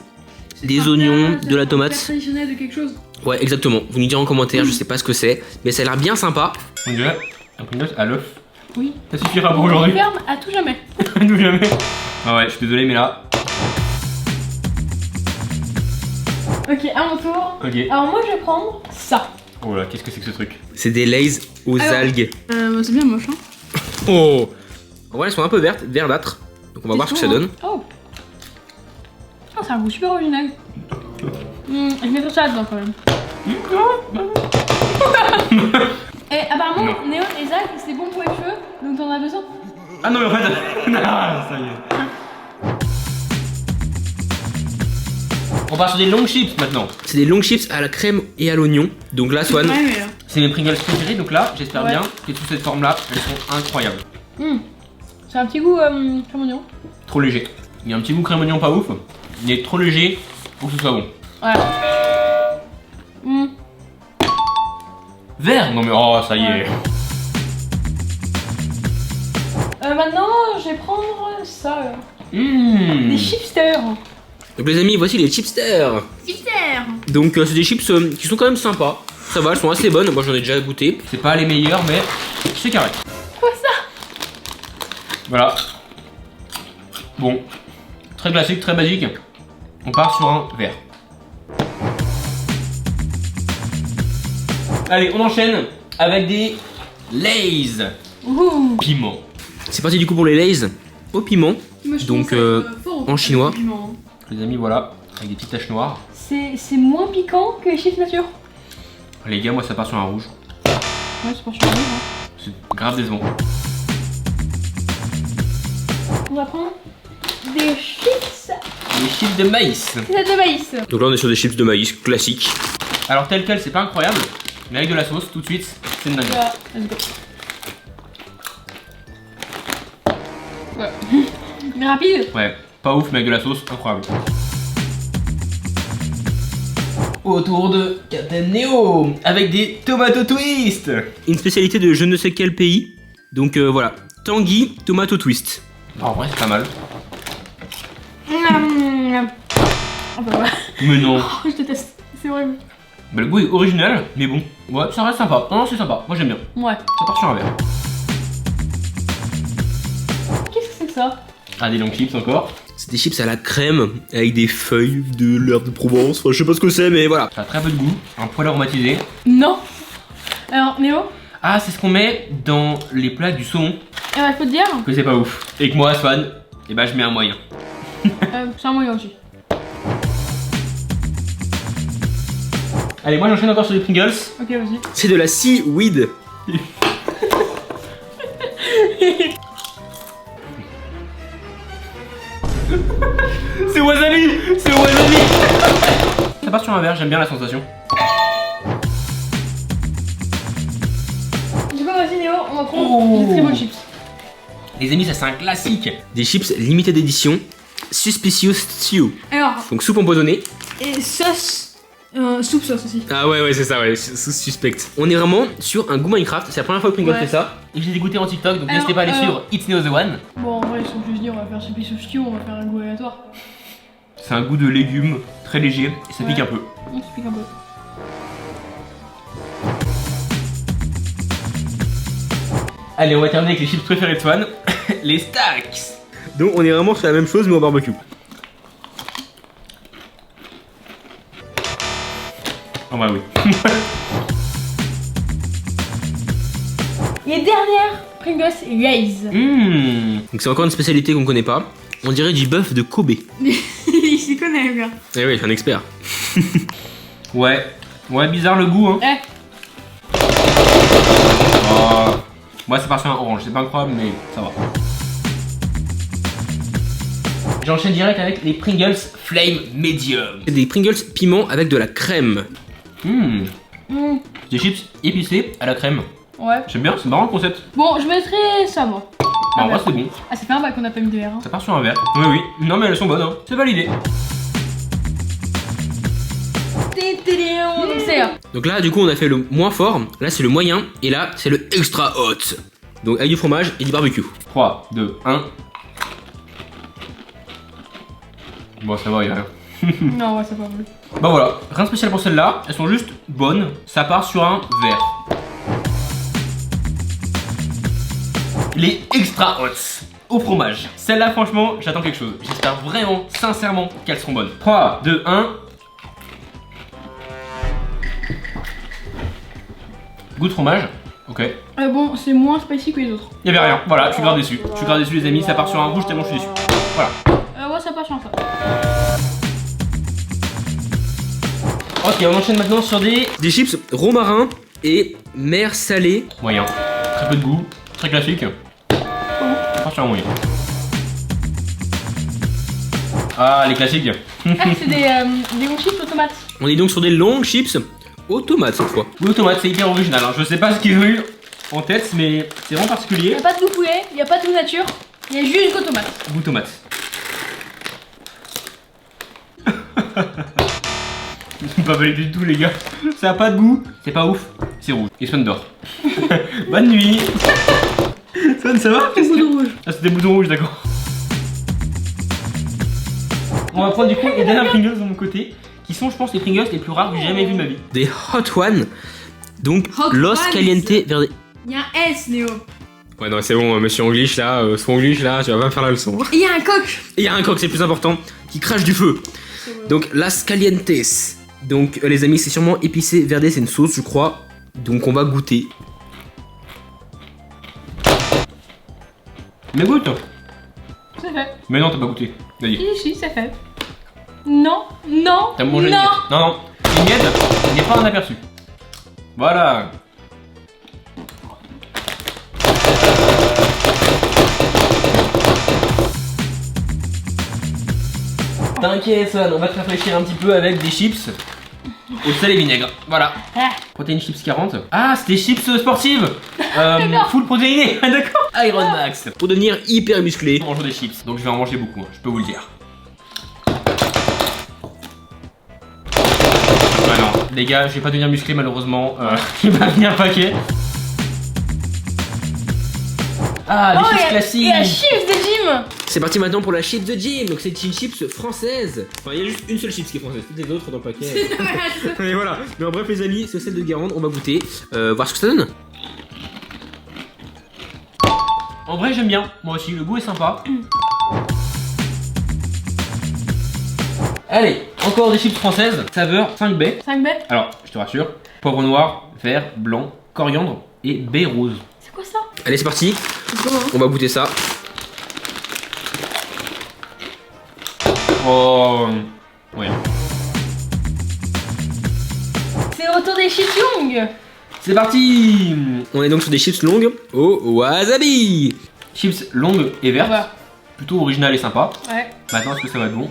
des oignons, de la tomate. Traditionnel de quelque chose. Ouais, exactement. Vous nous direz en commentaire, je sais pas ce que c'est, mais ça a l'air bien sympa. On dirait un Pringles à l'œuf. Oui. Ça suffira pour aujourd'hui. Ferme à tout jamais. Tout jamais. Ah ouais, je suis désolé, mais là. Ok, à mon tour. Ok. Alors moi je vais prendre ça. Oh là, qu'est-ce que c'est que ce truc? C'est des Lay's aux algues. C'est bien moche, hein. Oh. En vrai, elles sont un peu vertes, verdâtres. Donc on va voir ce que ça donne. Oh. Oh, c'est un goût super original. Je mettrai ça dedans quand même. Et apparemment, Néo, les algues, c'est bon pour les cheveux, donc t'en as besoin. Ah non, mais en fait. Ah, ça y est. On part sur des long chips maintenant. C'est des long chips à la crème et à l'oignon. Donc là, Swan, c'est mes Pringles préférés. Donc là, j'espère bien que sous cette forme-là, elles sont incroyables. C'est un petit goût crème oignon. Trop léger. Il y a un petit goût crème oignon pas ouf. Il est trop léger pour que ce soit bon. Ouais. Vert. Non mais oh, ça y est. Maintenant, je vais prendre ça. Des chipsters. Donc les amis, voici les chipsters. Chipsters. Donc c'est des chips qui sont quand même sympas. Ça va, elles sont assez bonnes. Moi j'en ai déjà goûté. C'est pas les meilleures, mais c'est carré. Quoi ça? Voilà. Bon. Très classique, très basique. On part sur un vert. Allez, on enchaîne avec des Lay's. Piment. C'est parti du coup pour les Lay's au piment. Donc en chinois. Les amis, voilà, avec des petites taches noires. C'est moins piquant que les chips nature. Les gars, moi ça part sur un rouge. Ouais, c'est pas sur un rouge. C'est grave décevant. On va prendre des chips. Des chips de maïs. C'est de maïs. Donc là on est sur des chips de maïs classiques. Alors tel quel c'est pas incroyable, mais avec de la sauce tout de suite c'est une dinguerie. Voilà, let's go. Ouais. Mais rapide. Ouais, pas ouf mais avec de la sauce incroyable. Autour de Captain Neo avec des tomato twist. Une spécialité de je ne sais quel pays. Donc voilà, Tanguy tomato twist. Oh, en vrai c'est pas mal. Ah bah ouais. Mais non. Oh, je déteste, c'est horrible. Bah, le goût est original, mais bon. Ouais, ça reste sympa. Non, c'est sympa. Moi j'aime bien. Ouais. Ça part sur un verre. Qu'est-ce que c'est que ça? Ah, des long chips encore. C'est des chips à la crème avec des feuilles de l'herbe de Provence. Enfin, je sais pas ce que c'est, mais voilà. Ça a très peu de goût. Un poil aromatisé. Non. Alors, Néo? Ah, c'est ce qu'on met dans les plats du saumon. Eh bah, je peux te dire que c'est pas ouf. Et que moi, Swan, et bah je mets un moyen. c'est un moyen aussi. Allez, moi j'enchaîne encore sur les Pringles. Ok, vas-y. C'est de la seaweed. C'est wasabi. C'est wasabi. Ça part sur un verre, j'aime bien la sensation. Du coup, vas-y, Néo, on va prendre des très bonnes chips. Les amis, ça c'est un classique. Des chips limitées d'édition. Suspicious Stew. Alors. Donc soupe empoisonnée. Et sauce. Soupe sauce aussi. Ah ouais, c'est ça, ouais, sauce suspecte. On est vraiment sur un goût Minecraft. C'est la première fois que Pringles fait ça. Et je les ai goûtés en TikTok, donc n'hésitez pas à les suivre. It's Neo the One. Bon, en vrai, ils sont juste dire, on va faire soupe stew, on va faire un goût aléatoire. C'est un goût de légumes très léger et ça pique un peu. Ça pique un peu. Allez, on va terminer avec les chips préférés de Swan, les Stacks. Donc on est vraiment sur la même chose mais au barbecue. Oh bah oui. Les dernières Pringles Lay's. Donc c'est encore une spécialité qu'on connaît pas. On dirait du bœuf de Kobe. Il s'y connaît, le gars. Eh oui, c'est un expert. Ouais, bizarre le goût, hein. Oh. Moi, c'est parti un orange, c'est pas incroyable, mais ça va. J'enchaîne direct avec les Pringles Flame Medium. C'est des Pringles piment avec de la crème. Des chips épicés à la crème. Ouais. J'aime bien, c'est marrant le concept. Bon, je mettrais ça, moi. En vrai, c'est bon. Ah, ça fait un bac qu'on a pas mis de verre. Hein. Ça part sur un verre. Oui, oui. Non, mais elles sont bonnes, hein. C'est validé. Donc c'est Donc là, du coup, on a fait le moins fort. Là, c'est le moyen. Et là, c'est le extra hot. Donc avec du fromage et du barbecue. 3, 2, 1. Bon, ça va, y'a rien. Non, ouais, c'est pas bon. Bah voilà, rien de spécial pour celles-là. Elles sont juste bonnes. Ça part sur un verre. Les extra hot au fromage. Celles-là, franchement, j'attends quelque chose. J'espère vraiment, sincèrement, qu'elles seront bonnes. 3, 2, 1. Goût de fromage. Ok. Bon, c'est moins spicy que les autres. Y'avait rien. Voilà, je suis grave déçu. Je suis grave déçu, les amis. Ça part sur un rouge tellement je suis déçu. Voilà. Ouais, ça part sur ça. Ok, on enchaîne maintenant sur des chips romarin et mer salée. Moyen. Très peu de goût. Très classique. Ça part sur un moyen. Ah, les classiques. Ah, c'est des longs chips aux tomates. On est donc sur des longues chips aux tomates cette fois. Oui, aux tomates, c'est hyper original. Hein. Je sais pas ce qu'ils ont eu en tête, mais c'est vraiment particulier. Y'a pas de goût poulet, y'a pas de goût nature, y'a juste goût tomate. Goût tomate. Pas validé du tout, les gars. Ça a pas de goût, c'est pas ouf, c'est rouge. Et Swan dort. Bonne nuit. Swan, ça va? C'est des boutons rouges. Ah, c'est des boutons rouges, d'accord. On va prendre du coup les dernières Pringles de mon côté, qui sont, je pense, les Pringles les plus rares que j'ai jamais vu de ma vie. Des Hot One, donc Hot Los Ones. Caliente Verde. Y'a un S, Néo. Ouais, non, c'est bon, monsieur English là, Swanglish là, tu vas pas me faire la leçon. Et y'a un coq. Et il y a un coq, c'est le plus important, qui crache du feu. Donc, Las Calientes. Donc, les amis, c'est sûrement épicé verdé, c'est une sauce, je crois. Donc, on va goûter. Mais goûte. C'est fait. Mais non, t'as pas goûté. Vas-y. Si, c'est fait. Non, non, T'as mangé une non. miette. Non, non. Une miette n'est pas un aperçu. Voilà. T'inquiète, Swan, on va te réfléchir un petit peu avec des chips au sel et vinaigre. Voilà. Ah. Protéines chips 40. Ah, c'est des chips sportives. Full protéinées. D'accord. Iron Max. Pour devenir hyper musclé, en mangeant des chips. Donc je vais en manger beaucoup, je peux vous le dire. Ah non, les gars, je vais pas devenir musclé malheureusement. Il va venir un paquet. Ah, des chips classiques. Et la chips de gym. C'est parti maintenant pour la chips de gym. Donc c'est une chips française. Enfin, il y a juste une seule chips qui est française. Toutes les autres dans le paquet. Et voilà. Mais en bref, les amis, c'est celle de Guérande. On va goûter, voir ce que ça donne. En vrai, j'aime bien. Moi aussi, le goût est sympa. Allez, encore des chips françaises. Saveur 5 baies. 5 bêtes. Alors, je te rassure, poivre noir, vert, blanc, coriandre et baie rose. C'est quoi ça? Allez, c'est parti. C'est bon, hein. On va goûter ça. Oh, ouais. C'est le retour des chips longues. C'est parti. On est donc sur des chips longues au wasabi. Chips longues et vertes. Voilà. Plutôt original et sympa. Ouais. Maintenant, est-ce que ça va être bon?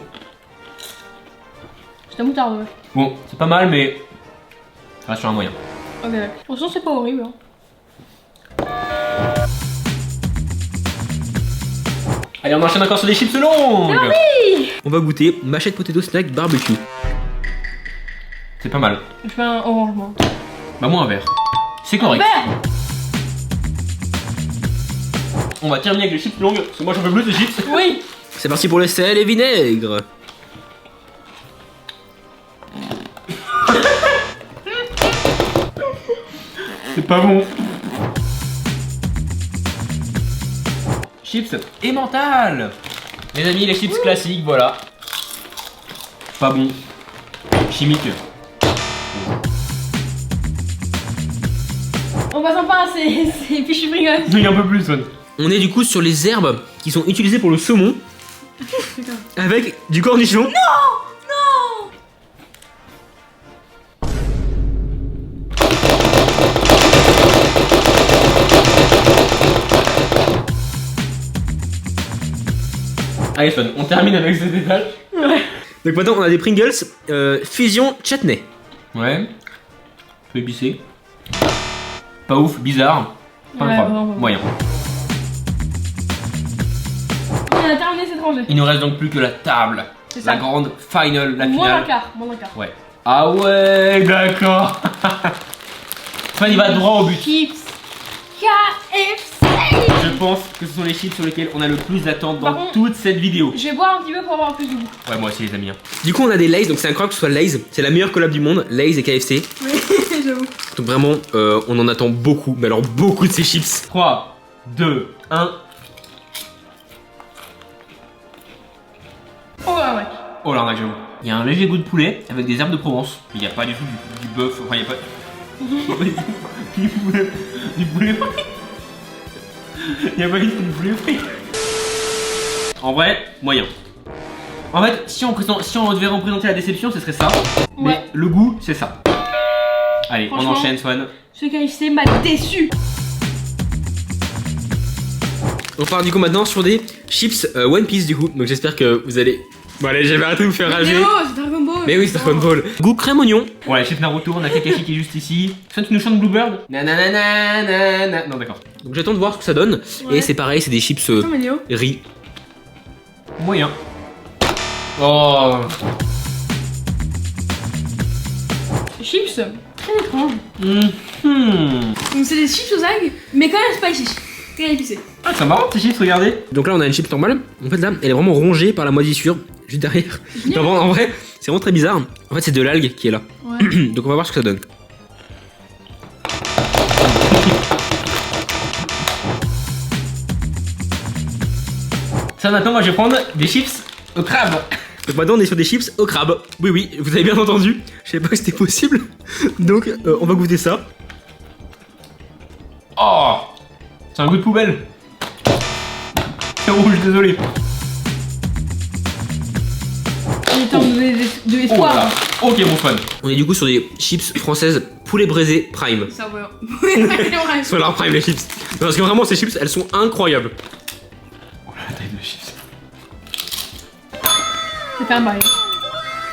C'est la moutarde, ouais. Bon, c'est pas mal, mais ça reste sur un moyen. Ok, ouais. Pourtant, c'est pas horrible. Hein. Allez, on enchaîne encore sur des chips longues. Ah oui. On va goûter machette potato snack barbecue. C'est pas mal. Je fais un orange, moi. Bah, moi un verre. C'est correct. Vert. On va terminer avec les chips longues, parce que moi j'en peux plus de chips. Oui. C'est parti pour le sel et vinaigre. C'est pas bon. Chips et mental. Les amis, les chips classiques, voilà. Pas bon. Chimique. On passe pas, c'est fichu Pringles. Il y a un peu plus, Swan. On est du coup sur les herbes qui sont utilisées pour le saumon. Avec du cornichon. Non. Allez, Swan, on termine avec cet étage. Ouais. Donc maintenant, on a des Pringles fusion chutney. Ouais. Peu épicé. Pas ouf, bizarre. Pas Ouais, incroyable. vraiment. Moyen. On a terminé cette rangée. Il nous reste donc plus que la table. C'est La ça. grande final, la Moins finale. d'un quart, moins d'un quart. Ouais. Ah ouais, d'accord. Swan, il va droit au but. Chips KFC. Je pense que ce sont les chips sur lesquels on a le plus d'attente dans Par contre, toute cette vidéo. Je vais boire un petit peu pour avoir plus de goût. Ouais, moi aussi, les amis. Du coup, on a des Lay's, donc c'est incroyable que ce soit Lay's. C'est la meilleure collab du monde, Lay's et KFC. Oui, j'avoue. Donc vraiment, on en attend beaucoup, mais alors beaucoup de ces chips. 3, 2, 1. Oh ouais, ouais. Oh l'arnaque, j'avoue. Il y a un léger goût de poulet avec des herbes de Provence. Mais il n'y a pas du tout du bœuf, enfin il n'y a pas... du poulet frit. Il n'y a pas du tout du poulet frit. En vrai, moyen. En fait, si on devait représenter la déception, ce serait ça. Mais Ouais. le goût, c'est ça. Allez, on Franchement, enchaîne, Swan. Ce KFC m'a déçu. On part du coup maintenant sur des chips One Piece du coup. Donc j'espère que vous allez... Bon allez, j'ai arrêté de vous faire rager. Mais oh, c'est Dragon Ball. Mais oui, c'est Dragon Ball. Goût crème oignon. Ouais, les chips Naruto, on a Kakashi qui est juste ici. Swan, tu nous chantes Bluebird? Nananana. Non, d'accord. Donc j'attends de voir ce que ça donne. Ouais. Et c'est pareil, c'est des chips Oh, mais Léo. riz. Moyen. Oh. Chips, très étrange. Mhm. Donc c'est des chips aux algues, mais quand même spicy. Quand même épicé. Ah, c'est marrant ces chips, regardez. Donc là, on a une chips normale. En fait, là, elle est vraiment rongée par la moisissure. Juste derrière. Non, en vrai, c'est vraiment très bizarre. En fait, c'est de l'algue qui est là. Ouais. Donc on va voir ce que ça donne. Ça maintenant moi je vais prendre des chips au crabe. Donc maintenant on est sur des chips au crabe. Oui oui, vous avez bien entendu. Je savais pas que c'était possible. Donc on va goûter ça. Oh, c'est un goût de poubelle. C'est rouge, désolé. Il est temps de Oh là espoir. là. Ok mon fan. On est du coup sur des chips françaises poulet braisé prime. Ça va. Soit leur prime les chips. Non, parce que vraiment ces chips elles sont incroyables. Oh la taille de chips. C'est pas mal.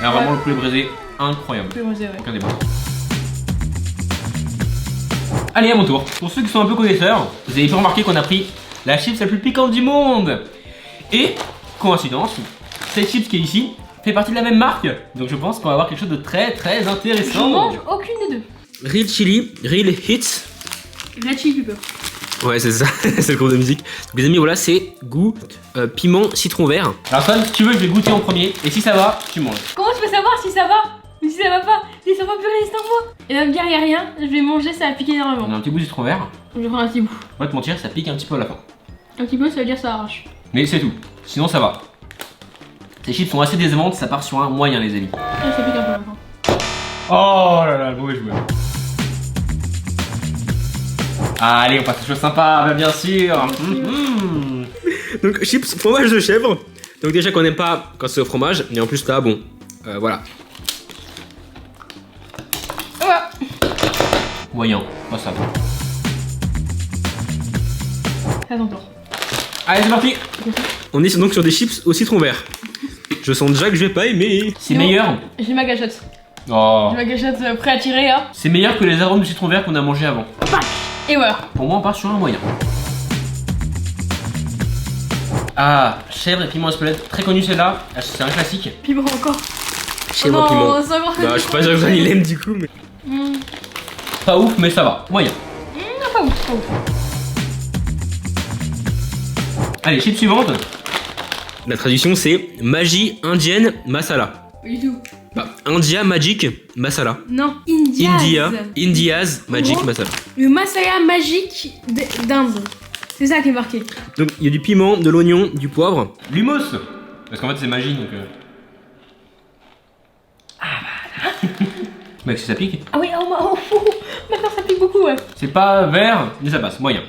Alors vraiment Ouais. le poulet braisé incroyable. C'est rosé, ouais. Aucun débat. Allez à mon tour. Pour ceux qui sont un peu connaisseurs, vous avez pu remarquer qu'on a pris la chips la plus piquante du monde. Et coïncidence, cette chips qui est ici fait partie de la même marque. Donc je pense qu'on va avoir quelque chose de très très Je intéressant. mange aucune des deux. Real Chili, Real Hits. Red Chili Pepper. Ouais c'est ça, c'est le groupe de musique. Donc les amis voilà c'est goût piment citron vert. Alors Swan, si tu veux je vais goûter en premier et si ça va, tu manges. Comment tu peux savoir si ça va ou si ça va pas? Si ça va plus rester en moi. Et là me dire y'a rien, je vais manger, ça va piquer On énormément. a un petit goût de citron vert. Je vais prendre un petit bout. On va te mentir, ça pique un petit peu à la fin. Un petit peu, ça veut dire ça arrache. Mais c'est tout, sinon ça va. Ces chips sont assez décevantes, ça part sur un moyen les amis. Ah, ça pique un peu maintenant. Oh là là, mauvais joueur. Allez, on passe aux choses sympas, bah bien sûr. Mhm. Donc chips fromage de chèvre. Donc déjà qu'on n'aime pas quand c'est au fromage, mais en plus là, bon, voilà. Voilà. Moyen, pas ça. Ça t'entend. Allez, c'est parti. On est donc sur des chips au citron vert. Je sens déjà que je vais pas aimer. C'est Non. meilleur. J'ai ma gâchette. Oh. J'ai ma gâchette prêt à tirer là. C'est meilleur que les arômes de citron vert qu'on a mangé avant. Et voilà. Pour moi, on part sur un moyen. Ah, chèvre et piment Espelette, très connu celle-là. Ah, c'est un classique. Piment encore. Chèvre Oh piment. non, c'est encore. Bah, je suis pas sûr que ça il aime du coup, mais. Pas ouf, mais ça va. Moyen. Non, pas ouf, pas ouf. Allez, chips suivante. La traduction c'est magie indienne masala. Pas du tout. Bah, India Magic Masala. Non, India's. India's Magic Oh. Masala. Le masala magique d'Inde. C'est ça qui est marqué. Donc il y a du piment, de l'oignon, du poivre. Lumos. Parce qu'en fait c'est magie donc. Ah bah. Mec, si ça pique. Ah oui, maintenant ça pique beaucoup, ouais. C'est pas vert, mais ça passe, moyen.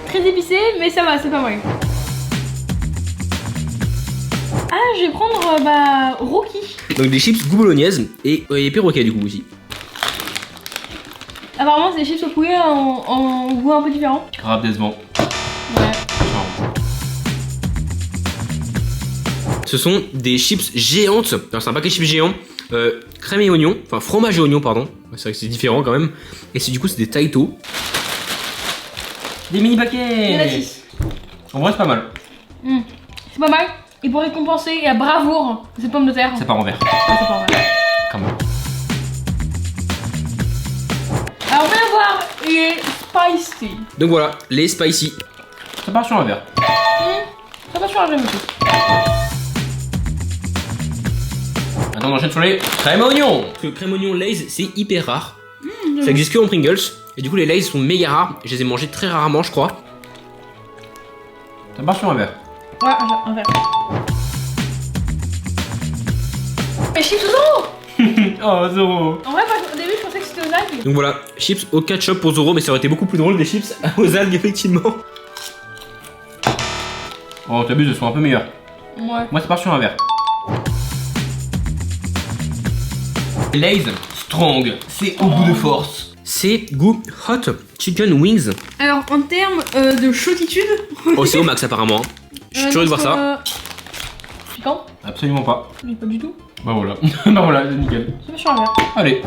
Très épicé, mais ça va, c'est pas mal. Ah, je vais prendre Rocky. Donc des chips goût bolognaise et perroquet du coup aussi. Apparemment, c'est des chips au poulet en goût un peu différent. Grave décevant. Ouais. Ce sont des chips géantes. Alors, c'est un paquet de chips géants. Crème et oignon. Enfin, fromage et oignon, pardon. C'est vrai que c'est différent quand même. Et du coup, c'est des Taito. Des mini paquets. Il y en a 6. En vrai, c'est pas mal. C'est pas mal. Et pour récompenser la bravoure de cette pomme de terre. Ça part en vert. Ah, c'est pas en vert. Quand même. Alors, on va voir les spicy. Donc voilà, les spicy. Ça part sur un verre. Ça va sur un jeu, monsieur. Maintenant, on enchaîne sur les crème oignon. Parce que crème oignon Lay's, c'est hyper rare. Ça existe que en Pringles. Et du coup, les Lay's sont méga rares. Je les ai mangés très rarement, je crois. Ça part sur un verre. Ouais, un verre. Mais chips au Zoro. Oh, Zoro. En vrai, au début, je pensais que c'était aux algues. Donc voilà, chips au ketchup pour Zoro, mais ça aurait été beaucoup plus drôle des chips aux algues, effectivement. Oh, t'abuses, elles sont un peu meilleures. Ouais. Moi, ça part sur un verre. Lay's Strong, c'est au goût de force. C'est goût hot chicken wings. Alors, en termes de chauditude. Oh, c'est au max apparemment. Je suis curieux de voir ça. Piquant? Absolument pas. Mais pas du tout. Bah voilà, bah voilà, nickel. Ça va sur un verre. Allez.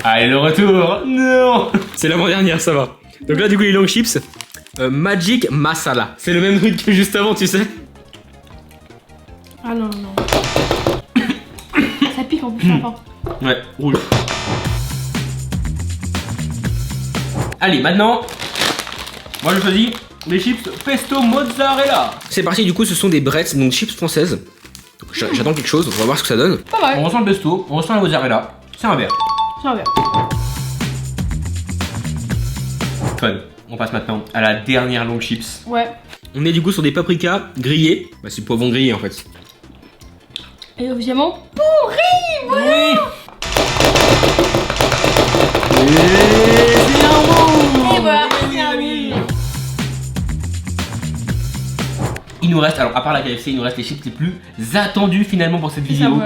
Allez, le retour. Non. C'est l'avant-dernière, ça va. Donc là, du coup, les long chips. Magic Masala. C'est le même truc que juste avant, tu sais. Ah non, non. Ça pique en plus, enfin. Ouais, rouge. Allez, maintenant, moi je choisis les chips pesto mozzarella. C'est parti, du coup, ce sont des brettes, donc chips françaises. J'attends quelque chose, on va voir ce que ça donne. Pas mal. On ressent le pesto, on ressent la mozzarella. C'est un verre. C'est un verre. Fun. On passe maintenant à la dernière longue chips. Ouais. On est du coup sur des paprikas grillés. Bah, c'est poivron grillé en fait. Et officiellement, pourri. Ouais. Et voilà, c'est un oui. Il nous reste, alors à part la KFC, il nous reste les chips les plus attendus finalement pour cette vidéo.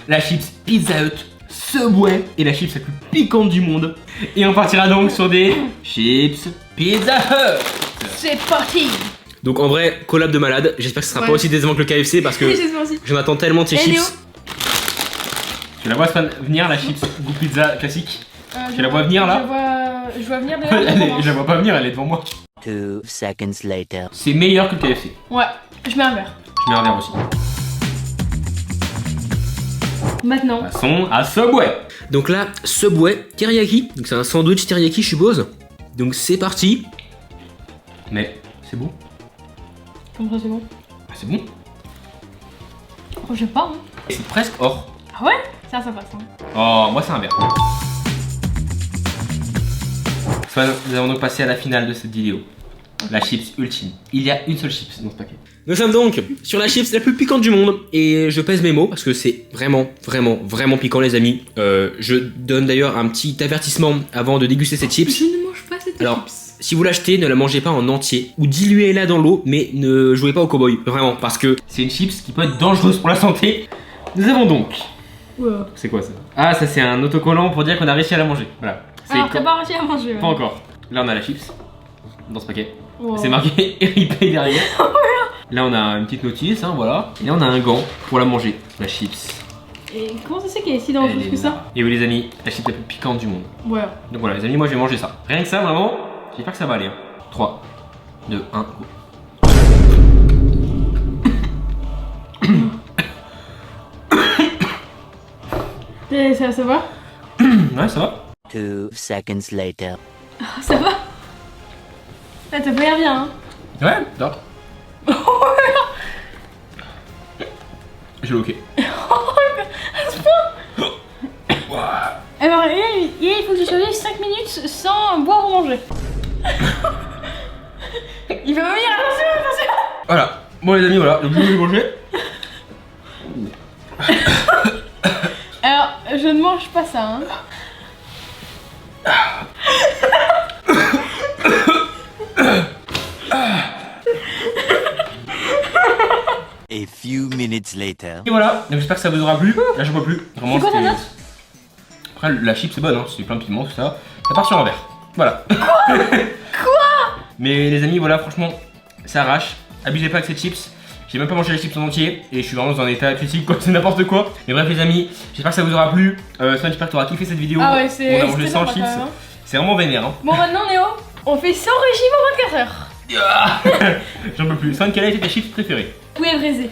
La chips Pizza Hut, Subway et la chips la plus piquante du monde. Et on partira donc sur des chips Pizza Hut. C'est parti. Donc en vrai, collab de malade. J'espère que ce sera pas aussi décevant que le KFC parce que j'en attends tellement de ces chips. Tu la vois venir la chips goût pizza classique? Tu la vois venir là? Je vois venir de je la vois pas venir, elle est devant moi. 2 seconds later. C'est meilleur que le KFC. Ouais, je mets un verre. Je mets un verre aussi. Maintenant. Passons à Subway. Donc là, Subway teriyaki. Donc c'est un sandwich teriyaki, je suppose. Donc c'est parti. Mais c'est bon. Comme ça, c'est bon. Ah, c'est bon. Oh, j'aime pas. Hein. C'est presque or. Ah ouais? Ça passe. Hein. Oh, moi c'est un verre. Nous allons donc passer à la finale de cette vidéo. La chips ultime. Il y a une seule chips dans ce paquet. Nous sommes donc sur la chips la plus piquante du monde. Et je pèse mes mots parce que c'est vraiment piquant les amis. Je donne d'ailleurs un petit avertissement avant de déguster cette chips. Je ne mange pas cette chips. Si vous l'achetez, ne la mangez pas en entier. Ou diluez-la dans l'eau, mais ne jouez pas au cow-boy. Vraiment, parce que c'est une chips qui peut être dangereuse pour la santé. Nous avons donc... C'est quoi ça? Ah, ça c'est un autocollant pour dire qu'on a réussi à la manger. Voilà. Alors, t'as pas réussi à manger. Ouais. Pas encore. Là, on a la chips dans ce paquet. C'est marqué RIP derrière. Là, on a une petite notice, hein, voilà. Et là, on a un gant pour la manger, la chips. Et comment ça c'est qu'elle est si dangereuse que ça? Et oui, les amis, la chips la plus piquante du monde. Ouais. Donc voilà, les amis, moi je vais manger ça. Rien que ça, vraiment, j'espère que ça va aller. 3, 2, 1, go. Et ça va? Ouais, ça va. 2 seconds later. Ah, ça va? Ah, t'as pas l'air bien, hein? Ouais, d'accord. J'ai ok. À ce point. Alors, il faut que tu survives 5 minutes sans boire ou manger. Il va venir, attention. Voilà, bon les amis, voilà, donc je vais manger. Alors, je ne mange pas ça, hein. A few minutes later. Et voilà, donc j'espère que ça vous aura plu. Là je vois plus. Vraiment, c'est quoi ta note? Après la chips c'est bonne, hein. C'est plein de piments, tout ça. Ça part sur un verre. Voilà. Quoi? Mais les amis, voilà, franchement, ça arrache. abusez pas avec ces chips. J'ai même pas mangé les chips en entier et je suis vraiment dans un état critique quoi, c'est n'importe quoi. Mais bref les amis, j'espère que ça vous aura plu. J'espère que tu auras kiffé cette vidéo. Ah ouais, c'est. On a mangé 100 chips. Hein. C'est vraiment vénère. Hein. Bon maintenant Néo, on fait 100 régimes en 24 heures. J'en peux plus. Swan, quelle a été tes chips préférées? Poulet braisé.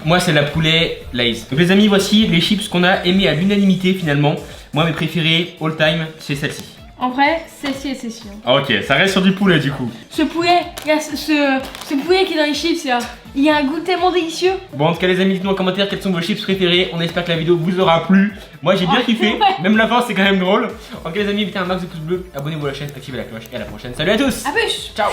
Moi c'est la poulet Lay's. Donc les amis, voici les chips qu'on a aimé à l'unanimité finalement. Moi mes préférées all time c'est celle-ci. En vrai, celle-ci et celle-ci. Hein. Ah, ok, ça reste sur du poulet du coup. Ce poulet, il y a ce poulet qui est dans les chips là. Il y a un goût tellement délicieux. Bon en tout cas les amis, dites-nous en commentaire quels sont vos chips préférés. On espère que la vidéo vous aura plu. Moi j'ai bien kiffé, ouais. même la fin c'est quand même drôle. En tout cas les amis, mettez un max de pouces bleus, abonnez-vous à la chaîne, activez la cloche et à la prochaine. Salut à tous. À plus. Ciao.